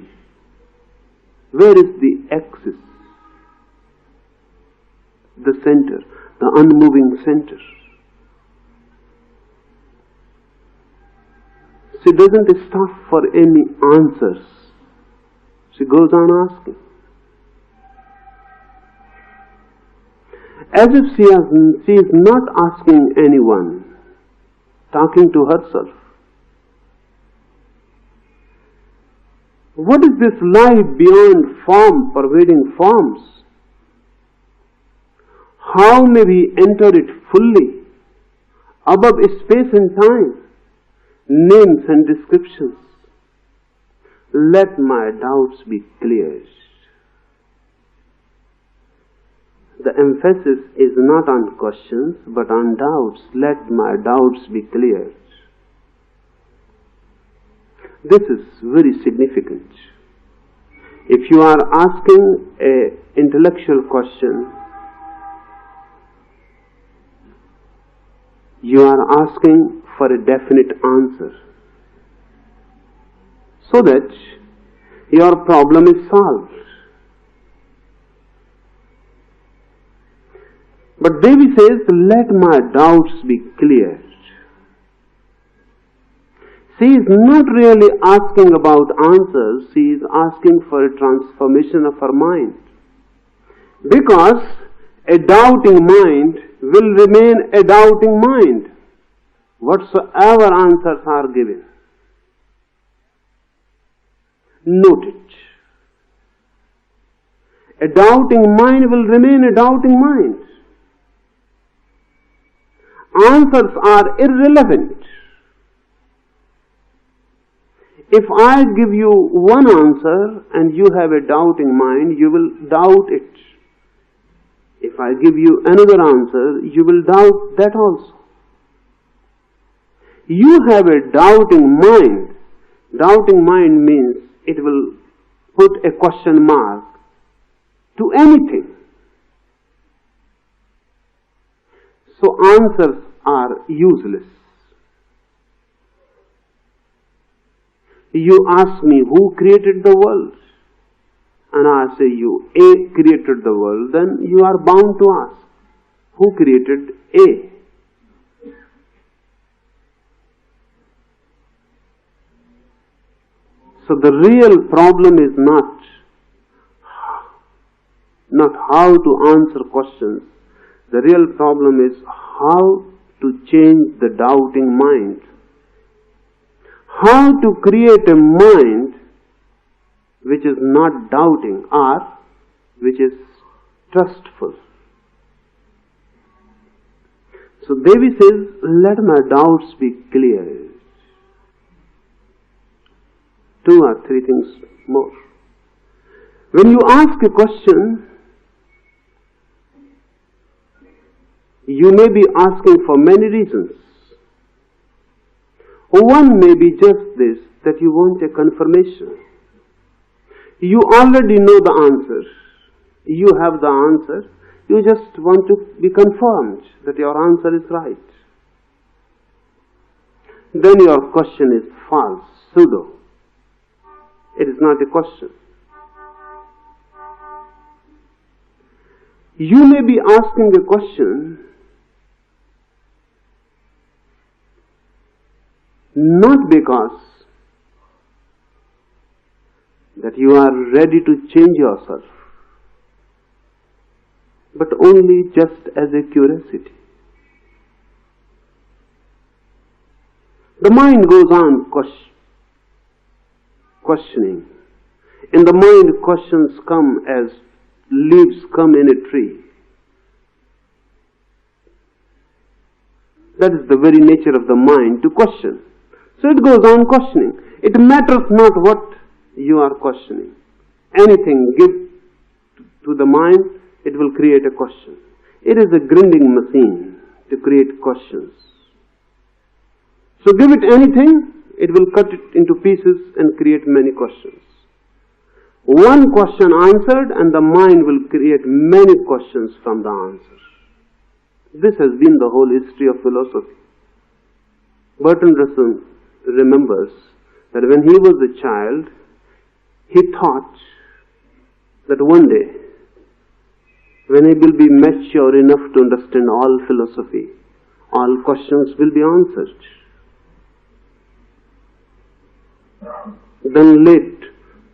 Where is the axis? The center, the unmoving center. She doesn't stop for any answers. She goes on asking. As if she is not asking anyone, talking to herself. What is this life beyond form, pervading forms? How may we enter it fully, above space and time, names and descriptions? Let my doubts be cleared. The emphasis is not on questions, but on doubts. Let my doubts be cleared. This is very significant. If you are asking an intellectual question, you are asking for a definite answer, so that your problem is solved. But Devi says, let my doubts be cleared. She is not really asking about answers, she is asking for a transformation of her mind. Because a doubting mind will remain a doubting mind, whatsoever answers are given. Note it. A doubting mind will remain a doubting mind. Answers are irrelevant. If I give you one answer and you have a doubting mind, you will doubt it. If I give you another answer, you will doubt that also. You have a doubting mind. Doubting mind means it will put a question mark to anything. So answers are useless. You ask me who created the world, and I say you A created the world, then you are bound to ask who created A. So the real problem is not how to answer questions. The real problem is how to change the doubting mind. How to create a mind which is not doubting or which is trustful. So Devi says, let my doubts be cleared. 2 or 3 things more. When you ask a question, you may be asking for many reasons. One may be just this, that you want a confirmation. You already know the answer. You have the answer. You just want to be confirmed that your answer is right. Then your question is false, pseudo. It is not a question. You may be asking a question not because that you are ready to change yourself, but only just as a curiosity. The mind goes on questioning. In the mind, questions come as leaves come in a tree. That is the very nature of the mind, to question. So it goes on questioning. It matters not what you are questioning. Anything give to the mind, it will create a question. It is a grinding machine to create questions. So give it anything, it will cut it into pieces and create many questions. One question answered and the mind will create many questions from the answer. This has been the whole history of philosophy. Bertrand Russell remembers that when he was a child, he thought that one day, when he will be mature enough to understand all philosophy, all questions will be answered. Then late,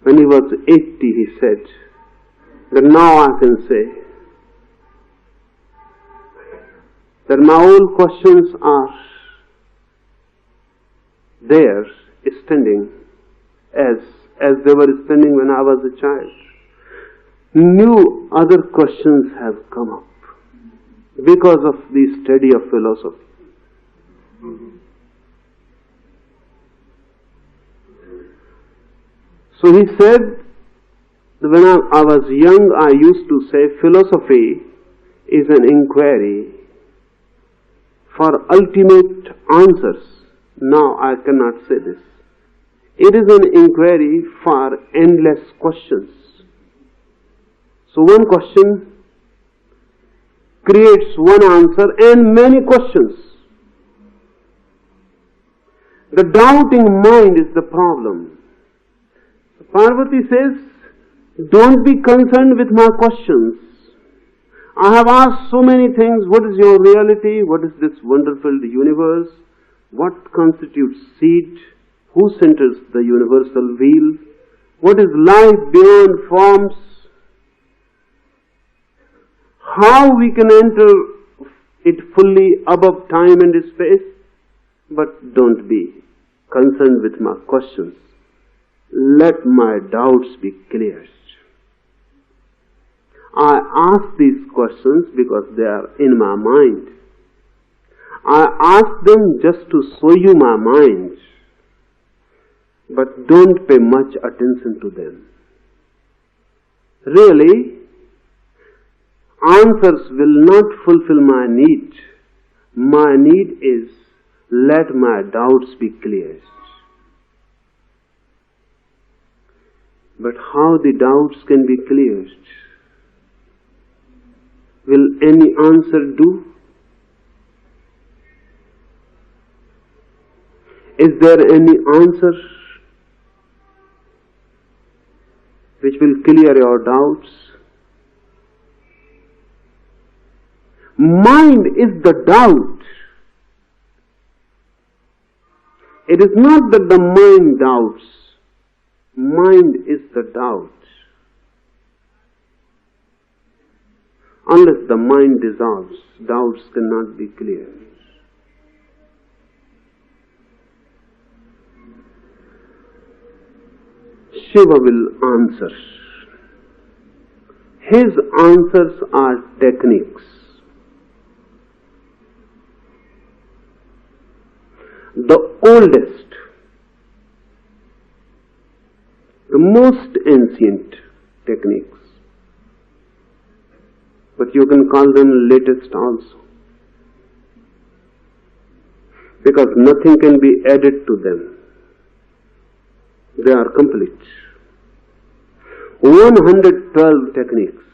when he was 80, he said that now I can say that my old questions are there, standing as they were standing when I was a child. New other questions have come up because of the study of philosophy. So he said that when I was young, I used to say philosophy is an inquiry for ultimate answers. Now I cannot say this. It is an inquiry for endless questions. So one question creates one answer and many questions. The doubting mind is the problem. Parvati says, don't be concerned with my questions. I have asked so many things. What is your reality? What is this wonderful universe? What constitutes seed? Who centers the universal wheel? What is life beyond forms? How we can enter it fully above time and space? But don't be concerned with my questions. Let my doubts be cleared. I ask these questions because they are in my mind. I ask them just to show you my mind. But don't pay much attention to them. Really, answers will not fulfill my need. My need is, let my doubts be cleared. But how the doubts can be cleared? Will any answer do? Is there any answer which will clear your doubts? Mind is the doubt. It is not that the mind doubts. Mind is the doubt. Unless the mind dissolves, doubts cannot be cleared. Shiva will answer. His answers are techniques. The oldest, the most ancient techniques. But you can call them latest also. Because nothing can be added to them. They are complete. 112 techniques.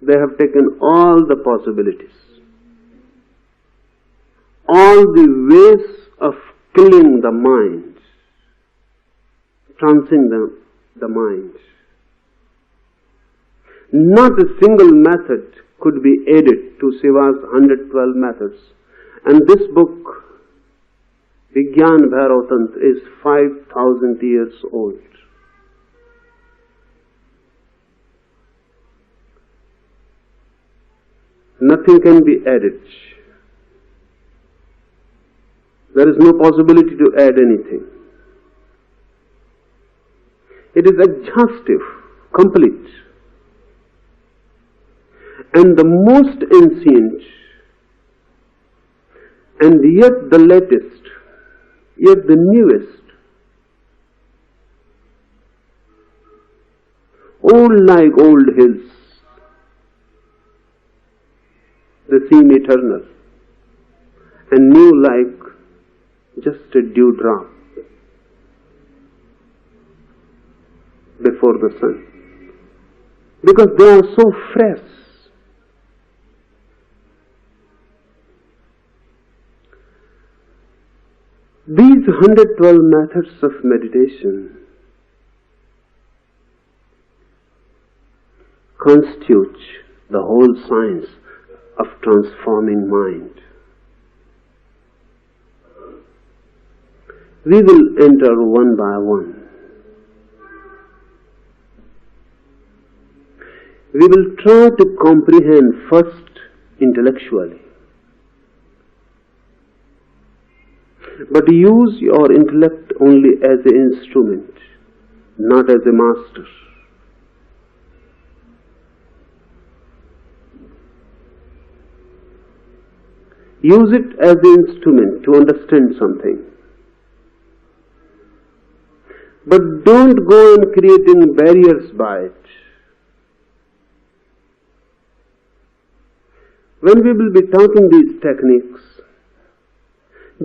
They have taken all the possibilities. All the ways of killing the mind. Trancing the mind. Not a single method could be added to Shiva's 112 methods. And this book, Vigyan Bhairav Tantra, is 5,000 years old. Nothing can be added. There is no possibility to add anything. It is exhaustive, complete. And the most ancient, and yet the latest, yet the newest. Old like old hills, they seem eternal, and new like just a dewdrop before the sun, because they are so fresh. These 112 methods of meditation constitute the whole science of transforming mind. We will enter one by one. We will try to comprehend first intellectually, but use your intellect only as an instrument, not as a master. Use it as an instrument to understand something. But don't go on creating barriers by it. When we will be talking these techniques,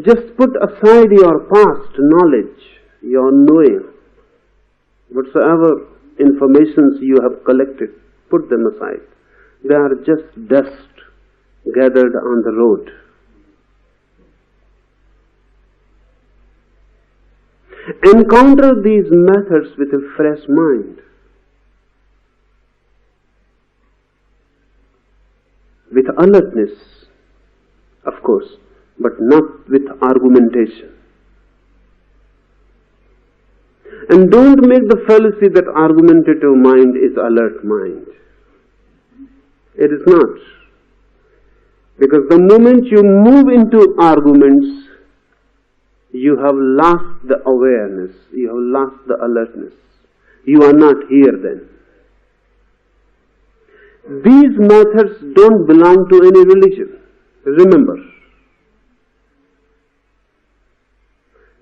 just put aside your past knowledge, your knowing, whatsoever informations you have collected, put them aside. They are just dust gathered on the road. Encounter these methods with a fresh mind, with alertness, of course, but not with argumentation. And don't make the fallacy that argumentative mind is alert mind. It is not. Because the moment you move into arguments, you have lost the awareness, you have lost the alertness. You are not here then. These methods don't belong to any religion. Remember,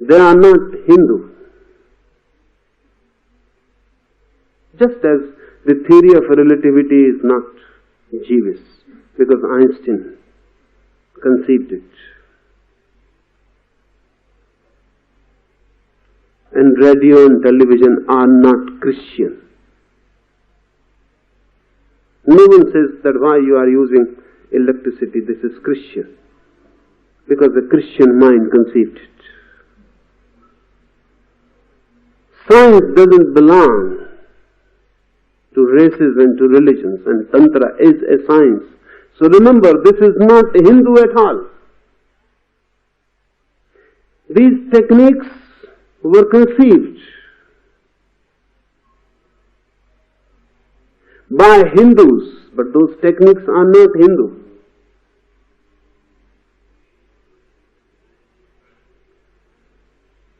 they are not Hindu. Just as the theory of relativity is not Jewish, because Einstein conceived it. And radio and television are not Christian. No one says that why you are using electricity, this is Christian. Because the Christian mind conceived it. Science doesn't belong to races and to religions, and Tantra is a science. So remember, this is not Hindu at all. These techniques were conceived by Hindus, but those techniques are not Hindu.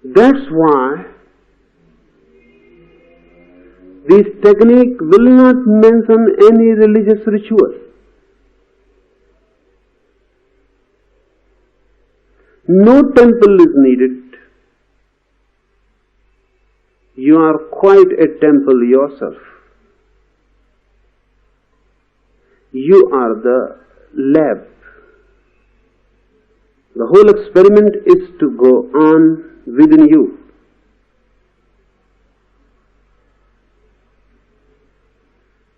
That's why this technique will not mention any religious ritual. No temple is needed. You are quite a temple yourself. You are the lab. The whole experiment is to go on within you.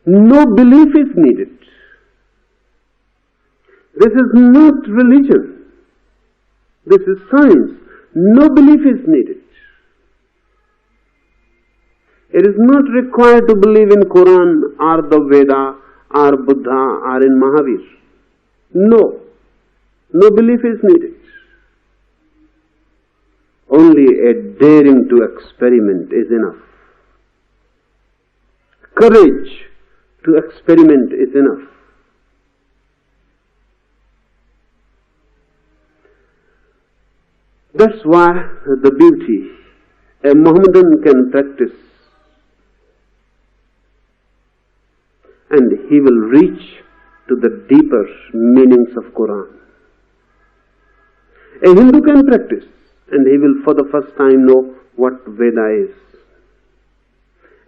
No belief is needed. This is not religion. This is science. No belief is needed. It is not required to believe in Quran or the Veda or Buddha or in Mahavir. No. No belief is needed. Only a daring to experiment is enough. Courage to experiment is enough. That's why the beauty a Mohammedan can practice, and he will reach to the deeper meanings of Quran. A Hindu can practice, and he will for the first time know what Veda is.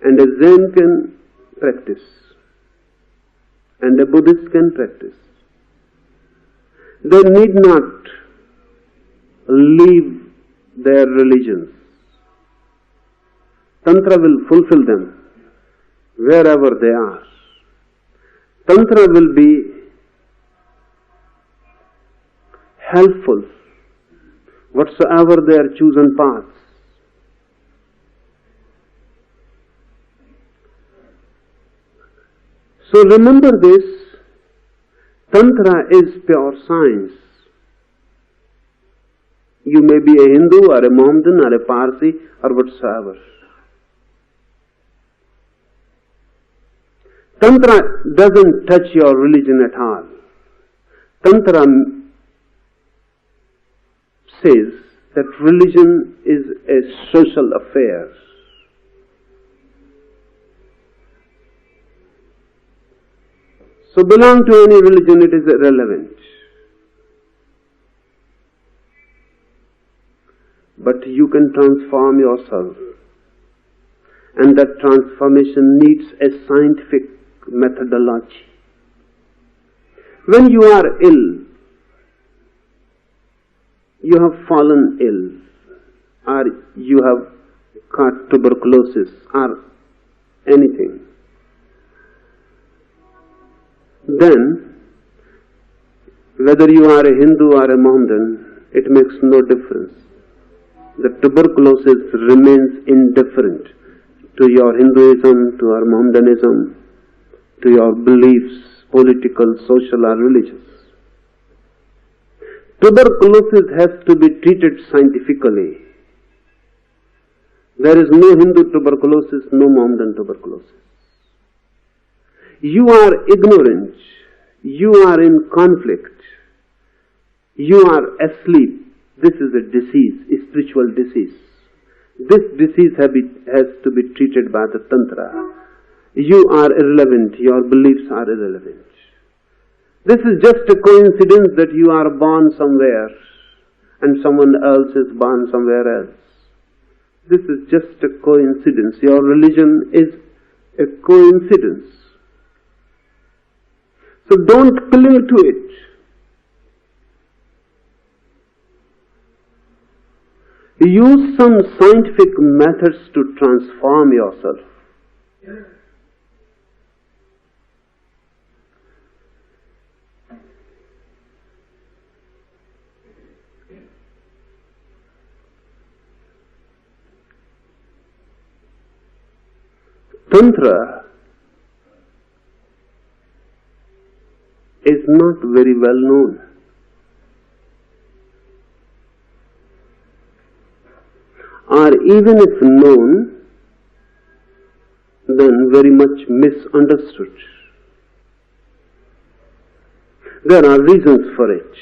And a Zen can practice, and a Buddhist can practice. They need not leave their religions. Tantra will fulfill them wherever they are. Tantra will be helpful whatsoever their chosen paths. So remember this, Tantra is pure science. You may be a Hindu or a Mohammedan or a Parsi or whatsoever. Tantra doesn't touch your religion at all. Tantra says that religion is a social affair. So belong to any religion, it is irrelevant. But you can transform yourself. And that transformation needs a scientific methodology. When you are ill, you have fallen ill, or you have caught tuberculosis, or anything, then whether you are a Hindu or a Mohammedan, it makes no difference. The tuberculosis remains indifferent to your Hinduism, to your Mohammedanism, to your beliefs, political, social or religious. Tuberculosis has to be treated scientifically. There is no Hindu tuberculosis, no Mohammedan tuberculosis. You are ignorant, you are in conflict, you are asleep. This is a disease, a spiritual disease. This disease has to be treated by the Tantra. You are irrelevant, your beliefs are irrelevant. This is just a coincidence that you are born somewhere and someone else is born somewhere else. This is just a coincidence. Your religion is a coincidence. So don't cling to it. Use some scientific methods to transform yourself. Tantra is not very well known. Or even if known, then very much misunderstood. There are reasons for it.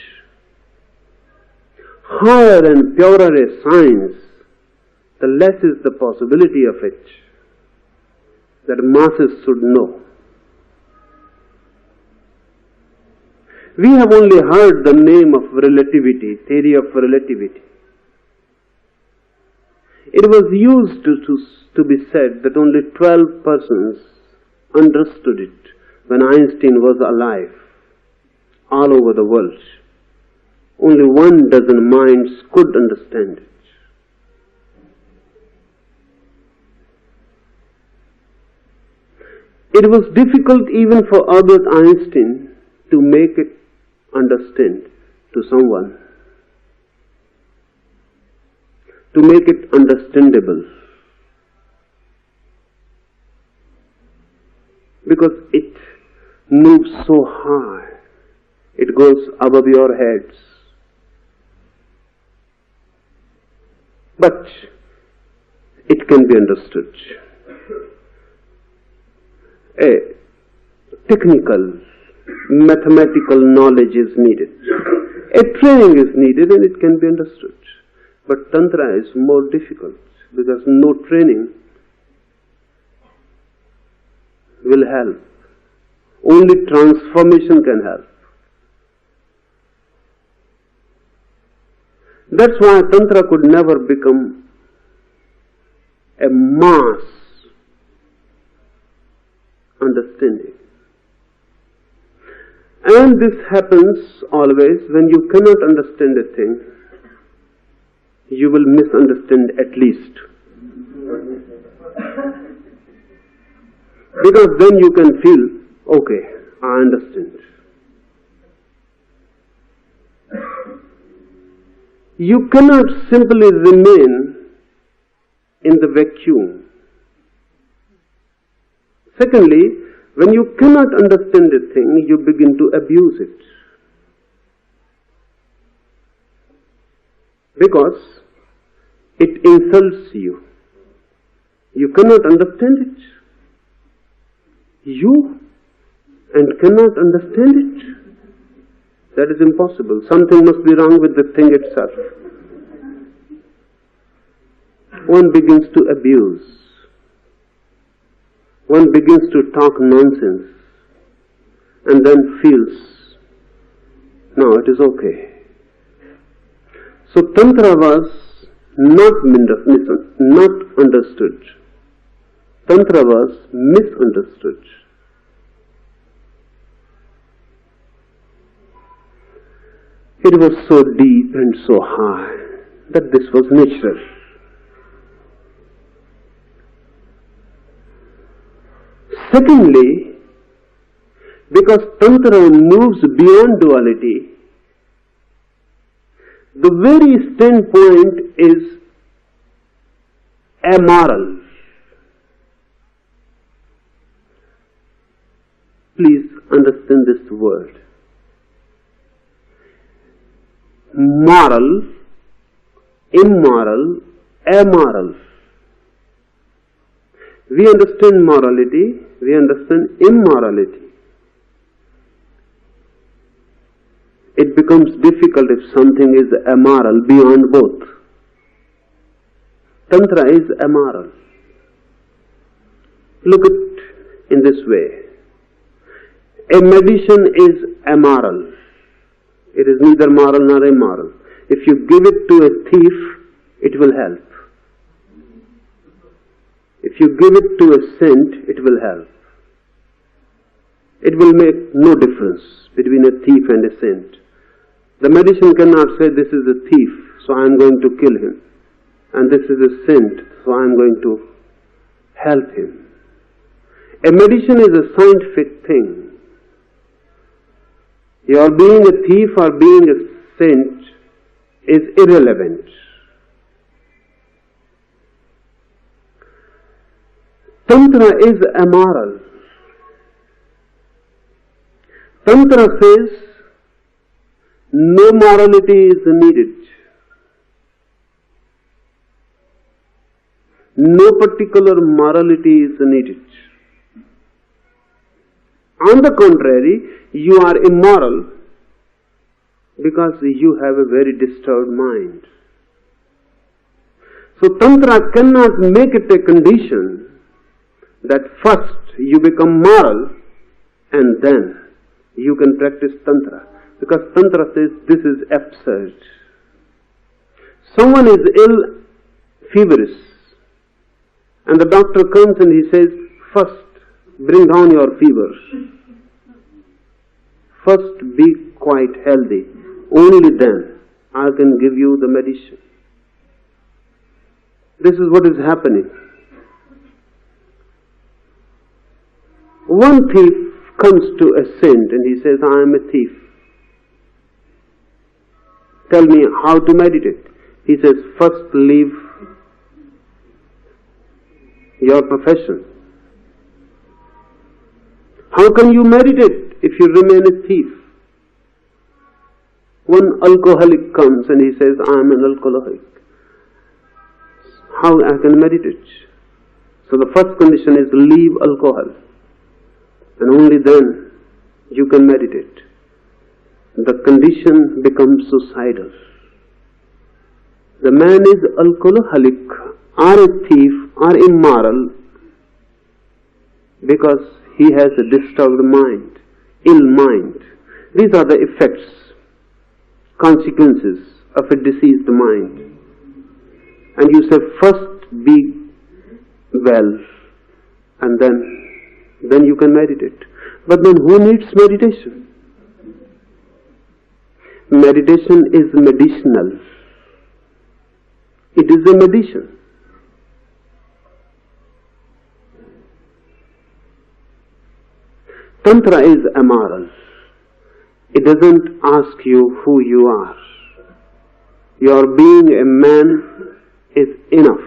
Higher and purer a science, the less is the possibility of it that masses should know. We have only heard the name of relativity, theory of relativity. It was used to be said that only 12 persons understood it when Einstein was alive, all over the world. Only 12 minds could understand it. It was difficult even for Albert Einstein to make it understand to someone, to make it understandable, because it moves so high, it goes above your heads. But it can be understood. A technical, mathematical knowledge is needed. A training is needed and it can be understood. But Tantra is more difficult because no training will help. Only transformation can help. That's why Tantra could never become a mass understanding. And this happens always when you cannot understand a thing. you will misunderstand at least. Because then you can feel, okay, I understand. You cannot simply remain in the vacuum. Secondly, when you cannot understand a thing, you begin to abuse it. Because it insults you. You cannot understand it. You and cannot understand it. That is impossible. Something must be wrong with the thing itself. One begins to abuse. One begins to talk nonsense and then feels, no, it is okay. So Tantra was not understood. Tantra was misunderstood. It was so deep and so high that this was natural. Secondly, because Tantra moves beyond duality, the very standpoint is amoral. Please understand this word. Moral, immoral, amoral. We understand morality, we understand immorality. It becomes difficult if something is amoral beyond both. Tantra is amoral. Look at it in this way. A magician is amoral. It is neither moral nor immoral. If you give it to a thief, it will help. If you give it to a saint, it will help. It will make no difference between a thief and a saint. The magician cannot say, this is a thief, so I am going to kill him. And this is a saint, so I am going to help him. A magician is a scientific thing. Your being a thief or being a saint is irrelevant. Tantra is amoral. Tantra says no morality is needed. No particular morality is needed. On the contrary, you are immoral because you have a very disturbed mind. So Tantra cannot make it a condition that first you become moral and then you can practice Tantra. Because Tantra says this is absurd. Someone is ill, feverish, and the doctor comes and he says, first bring down your fever. First be quite healthy. Only then I can give you the medicine. This is what is happening. One thief comes to a saint and he says, I am a thief. Tell me how to meditate. He says, first leave your profession. How can you meditate if you remain a thief? One alcoholic comes and he says, I am an alcoholic. How I can meditate? So the first condition is leave alcohol. And only then you can meditate. The condition becomes suicidal. The man is alcoholic or a thief or immoral because he has a disturbed mind, ill mind. These are the effects, consequences of a diseased mind. And you say, first be well and then you can meditate. But then who needs meditation? Meditation is medicinal. It is a medicine. Tantra is amoral. It doesn't ask you who you are. Your being a man is enough.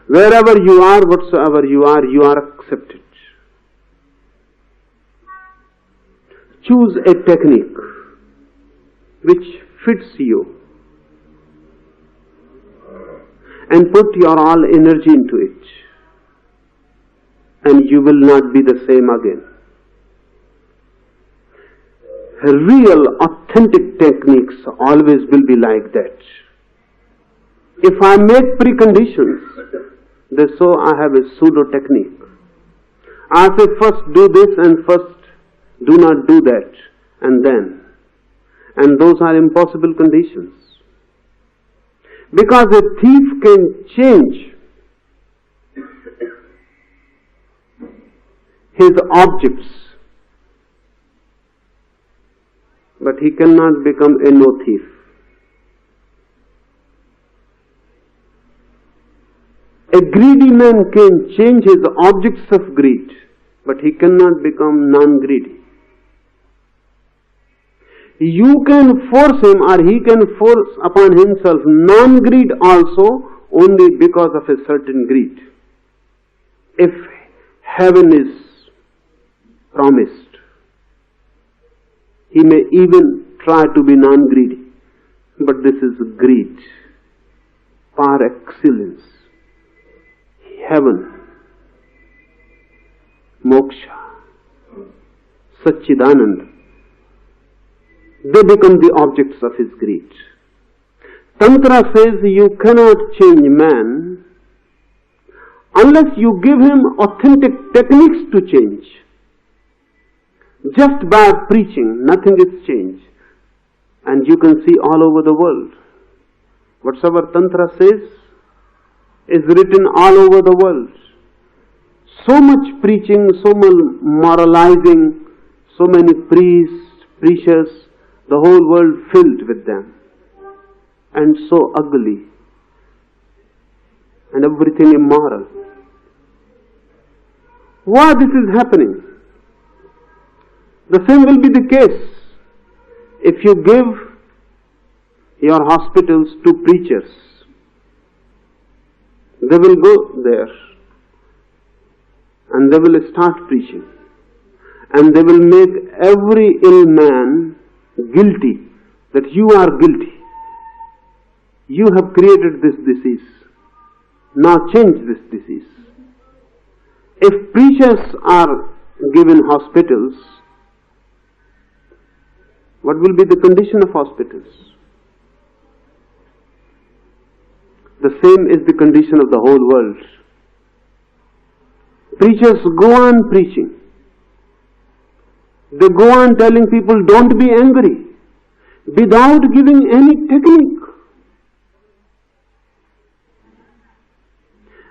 Wherever you are, whatsoever you are accepted. Choose a technique which fits you and put your all energy into it, and you will not be the same again. Real, authentic techniques always will be like that. If I make preconditions, so I have a pseudo technique. I say first do this and first do not do that, and then. And those are impossible conditions. Because a thief can change his objects, but he cannot become a no thief. A greedy man can change his objects of greed, but he cannot become non-greedy. You can force him, or he can force upon himself non-greed also, only because of a certain greed. If heaven is promised, he may even try to be non-greedy, but this is greed par excellence. Heaven, moksha, Satchidananda, they become the objects of his greed. Tantra says you cannot change man unless you give him authentic techniques to change. Just by preaching, nothing is changed. And you can see all over the world. Whatsoever Tantra says is written all over the world. So much preaching, so much moralizing, so many priests, preachers, the whole world filled with them. And so ugly. And everything immoral. Why this is happening? The same will be the case if you give your hospitals to preachers. They will go there and they will start preaching, and they will make every ill man guilty that you are guilty. You have created this disease. Now change this disease. If preachers are given hospitals, what will be the condition of hospitals? The same is the condition of the whole world. Preachers go on preaching. They go on telling people, don't be angry, without giving any technique.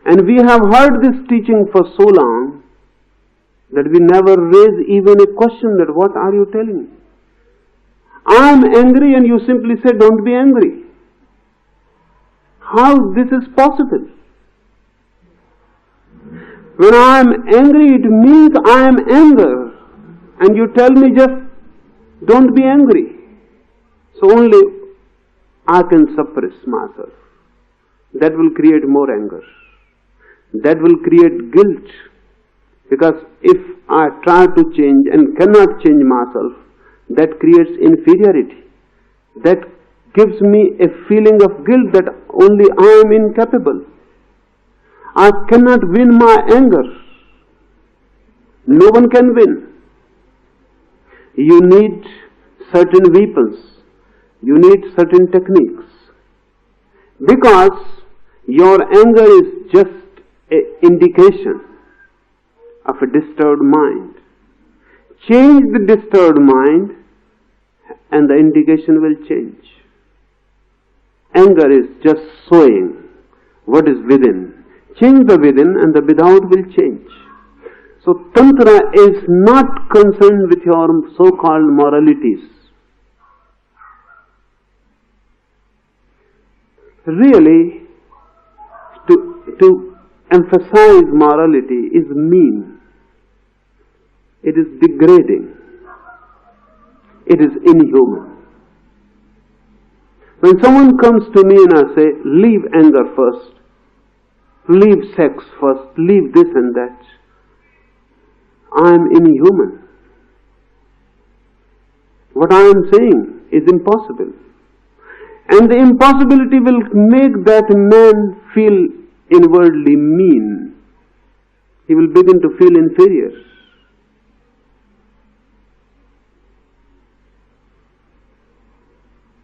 And we have heard this teaching for so long that we never raise even a question that what are you telling me? I am angry and you simply say don't be angry. How this is possible? When I am angry, it means I am anger. And you tell me just don't be angry. So only I can suppress myself. That will create more anger. That will create guilt. Because if I try to change and cannot change myself, that creates inferiority. That gives me a feeling of guilt that only I am incapable. I cannot win my anger. No one can win. You need certain weapons. You need certain techniques. Because your anger is just an indication of a disturbed mind. Change the disturbed mind and the indication will change. Anger is just sowing what is within. Change the within and the without will change. So Tantra is not concerned with your so-called moralities. Really, to emphasize morality is mean. It is degrading. It is inhuman. When someone comes to me and I say, leave anger first, leave sex first, leave this and that, I am inhuman. What I am saying is impossible. And the impossibility will make that man feel inwardly mean. He will begin to feel inferior.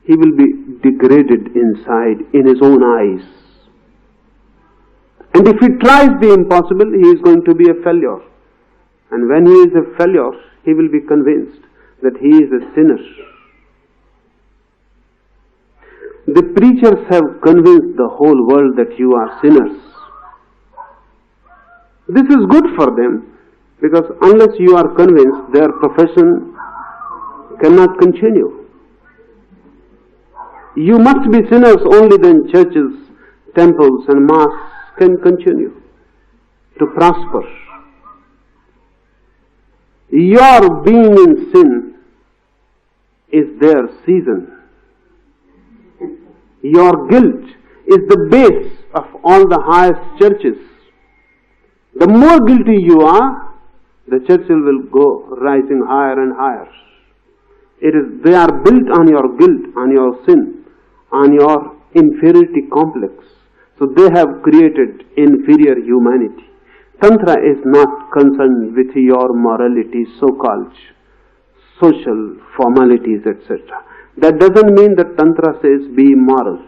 He will be degraded inside in his own eyes. And if he tries the impossible, he is going to be a failure. And when he is a failure, he will be convinced that he is a sinner. The preachers have convinced the whole world that you are sinners. This is good for them, because unless you are convinced, their profession cannot continue. You must be sinners, only then churches, temples and mosques can continue to prosper. Your being in sin is their season. Your guilt is the base of all the highest churches. The more guilty you are, the churches will go rising higher and higher. They are built on your guilt, on your sin, on your inferiority complex. So they have created inferior humanity. Tantra is not concerned with your morality, so-called social formalities, etc. That doesn't mean that Tantra says be moral.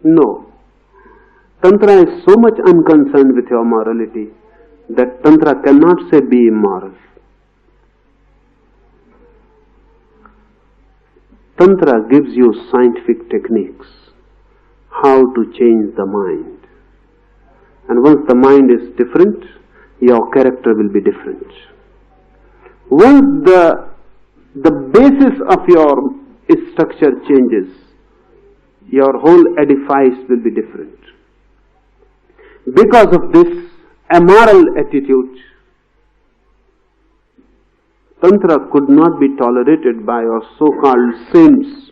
No. Tantra is so much unconcerned with your morality that Tantra cannot say be immoral. Tantra gives you scientific techniques, how to change the mind. And once the mind is different, your character will be different. Once the basis of your structure changes, your whole edifice will be different. Because of this amoral attitude, Tantra could not be tolerated by your so-called saints.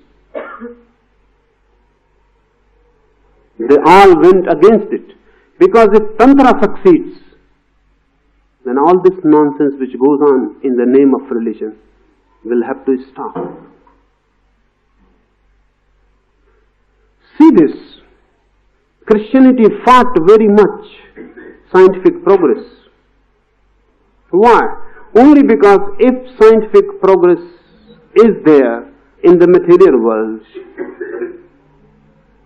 They all went against it. Because if Tantra succeeds, then all this nonsense which goes on in the name of religion will have to stop. See this. Christianity fought very much scientific progress. Why? Only because if scientific progress is there in the material world,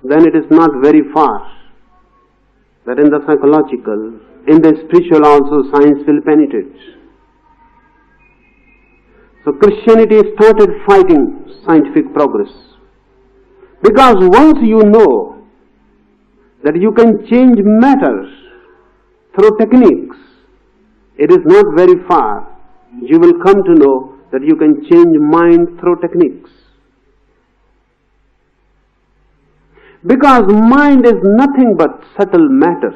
then it is not very far that in the psychological, in the spiritual also science will penetrate. So Christianity started fighting scientific progress. Because once you know that you can change matter through techniques, it is not very far. You will come to know that you can change mind through techniques. Because mind is nothing but subtle matter.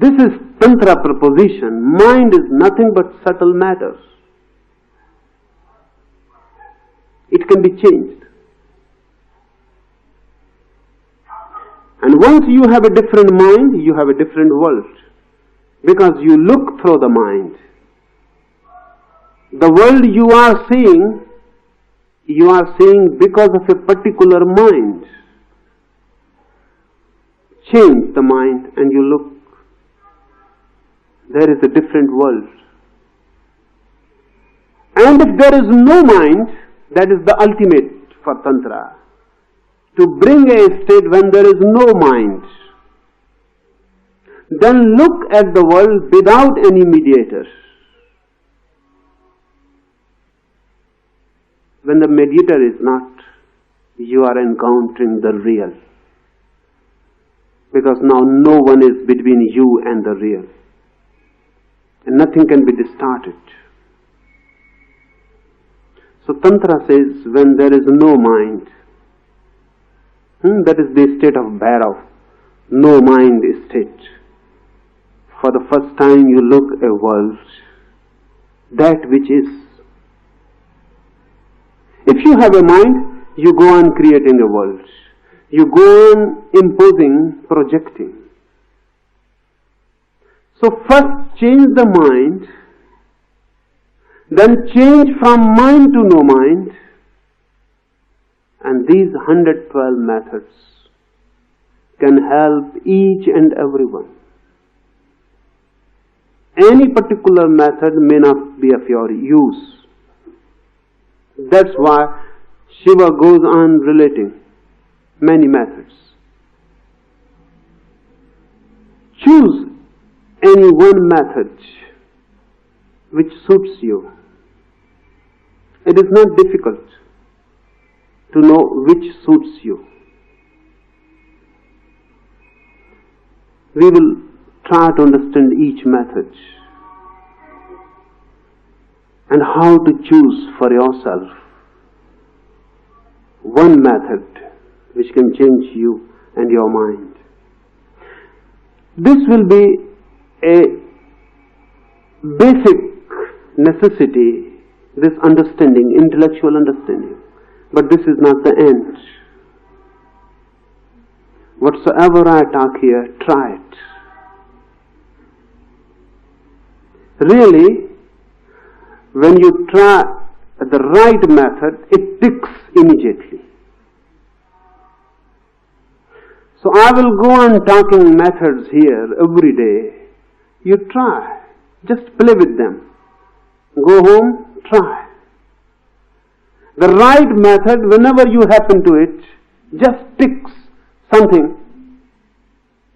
This is Tantra proposition. Mind is nothing but subtle matter. It can be changed. And once you have a different mind, you have a different world. Because you look through the mind. The world you are seeing because of a particular mind. Change the mind and you look. There is a different world. And if there is no mind, that is the ultimate for Tantra. To bring a state when there is no mind. Then look at the world without any mediator. When the mediator is not, you are encountering the real. Because now no one is between you and the real. And nothing can be distorted. So Tantra says when there is no mind, that is the state of bhairava, no mind state. For the first time you look a world, that which is. If you have a mind, you go on creating a world. You go on imposing, projecting. So first change the mind, then change from mind to no mind, and these 112 methods can help each and everyone. Any particular method may not be of your use. That's why Shiva goes on relating many methods. Choose any one method which suits you. It is not difficult to know which suits you. We will try to understand each method and how to choose for yourself one method which can change you and your mind. This will be a basic necessity, this understanding, intellectual understanding. But this is not the end. Whatsoever I talk here, try it. Really, when you try the right method, it ticks immediately. So I will go on talking methods here every day. You try. Just play with them. Go home, try. The right method, whenever you happen to it, just ticks, something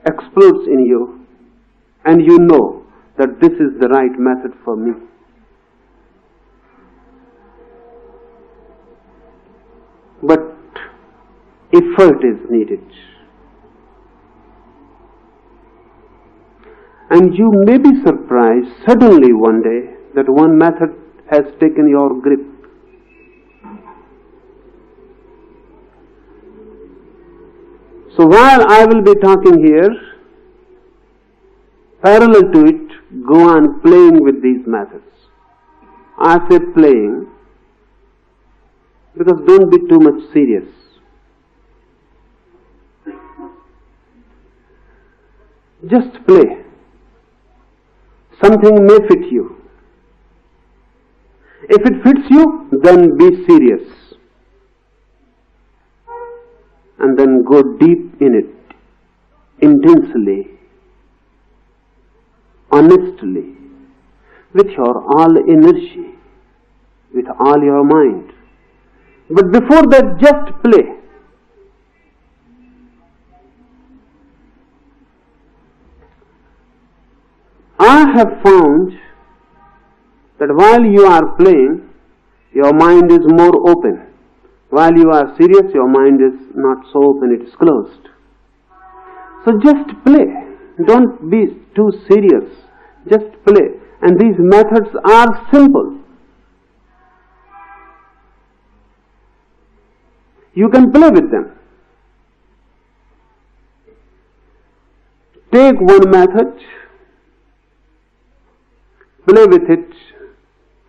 explodes in you, and you know that this is the right method for me. But effort is needed. And you may be surprised suddenly one day that one method has taken your grip. So while I will be talking here, parallel to it, go on playing with these methods. I say playing because don't be too much serious. Just play. Something may fit you. If it fits you, then be serious. And then go deep in it, intensely, honestly, with your all energy, with all your mind. But before that, just play. I have found that while you are playing, your mind is more open. While you are serious, your mind is not so open, it is closed. So just play. Don't be too serious. Just play. And these methods are simple. You can play with them. Take one method, play with it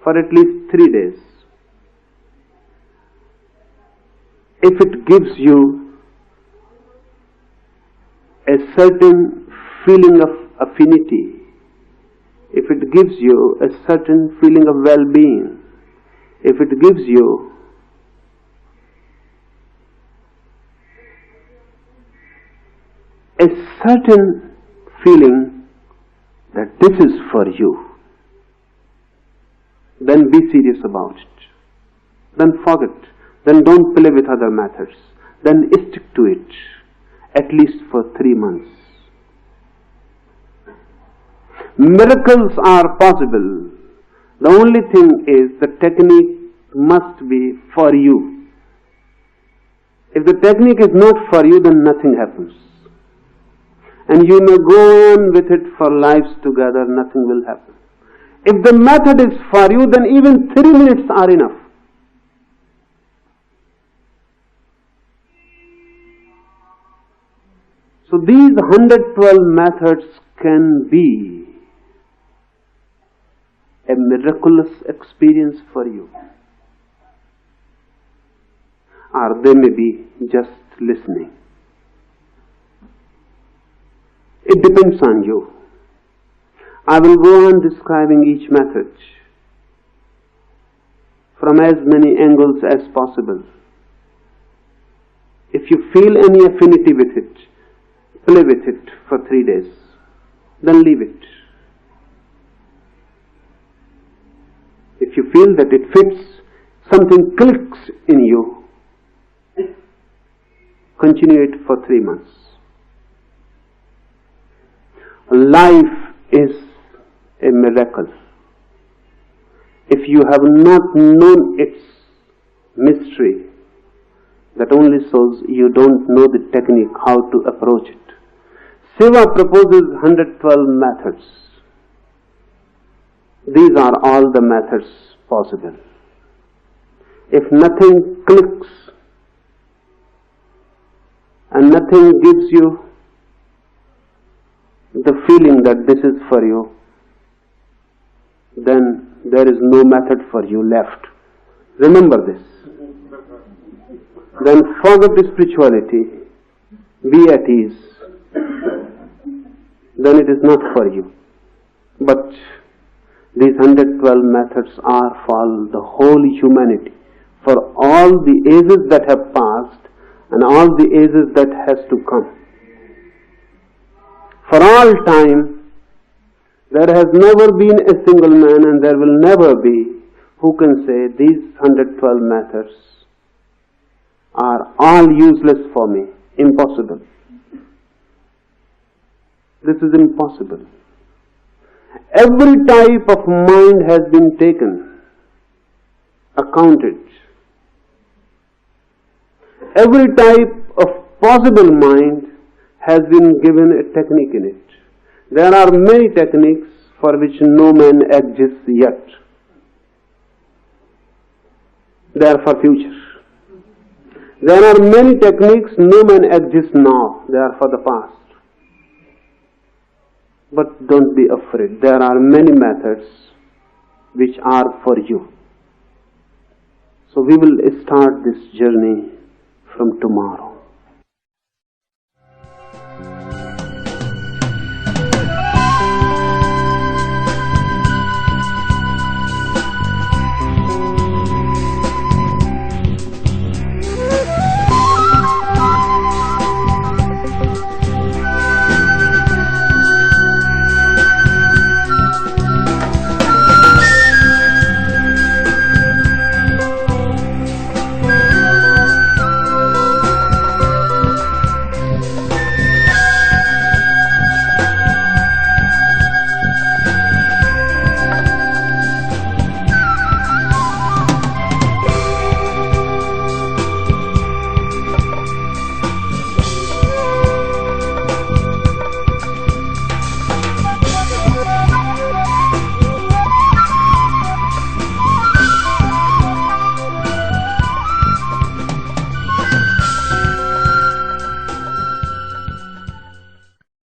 for at least 3 days. If it gives you a certain feeling of affinity, if it gives you a certain feeling of well-being, if it gives you a certain feeling that this is for you, then be serious about it. Then forget. Then don't play with other methods. Then stick to it, at least for 3 months. Miracles are possible. The only thing is the technique must be for you. If the technique is not for you, then nothing happens. And you may go on with it for lives together, nothing will happen. If the method is for you, then even 3 minutes are enough. So these 112 methods can be a miraculous experience for you, or they may be just listening. It depends on you. I will go on describing each method from as many angles as possible. If you feel any affinity with it, play with it for 3 days, then leave it. If you feel that it fits, something clicks in you, continue it for 3 months. Life is a miracle. If you have not known its mystery, that only shows you don't know the technique, how to approach it. Shiva proposes 112 methods. These are all the methods possible. If nothing clicks and nothing gives you the feeling that this is for you, then there is no method for you left. Remember this. Then forget the spirituality, be at ease. Then it is not for you. But these 112 methods are for the whole humanity, for all the ages that have passed and all the ages that has to come. For all time, there has never been a single man, and there will never be, who can say these 112 methods are all useless for me. Impossible. This is impossible. Every type of mind has been taken, accounted. Every type of possible mind has been given a technique in it. There are many techniques for which no man exists yet. They are for future. There are many techniques no man exists now. They are for the past. But don't be afraid. There are many methods which are for you. So we will start this journey from tomorrow.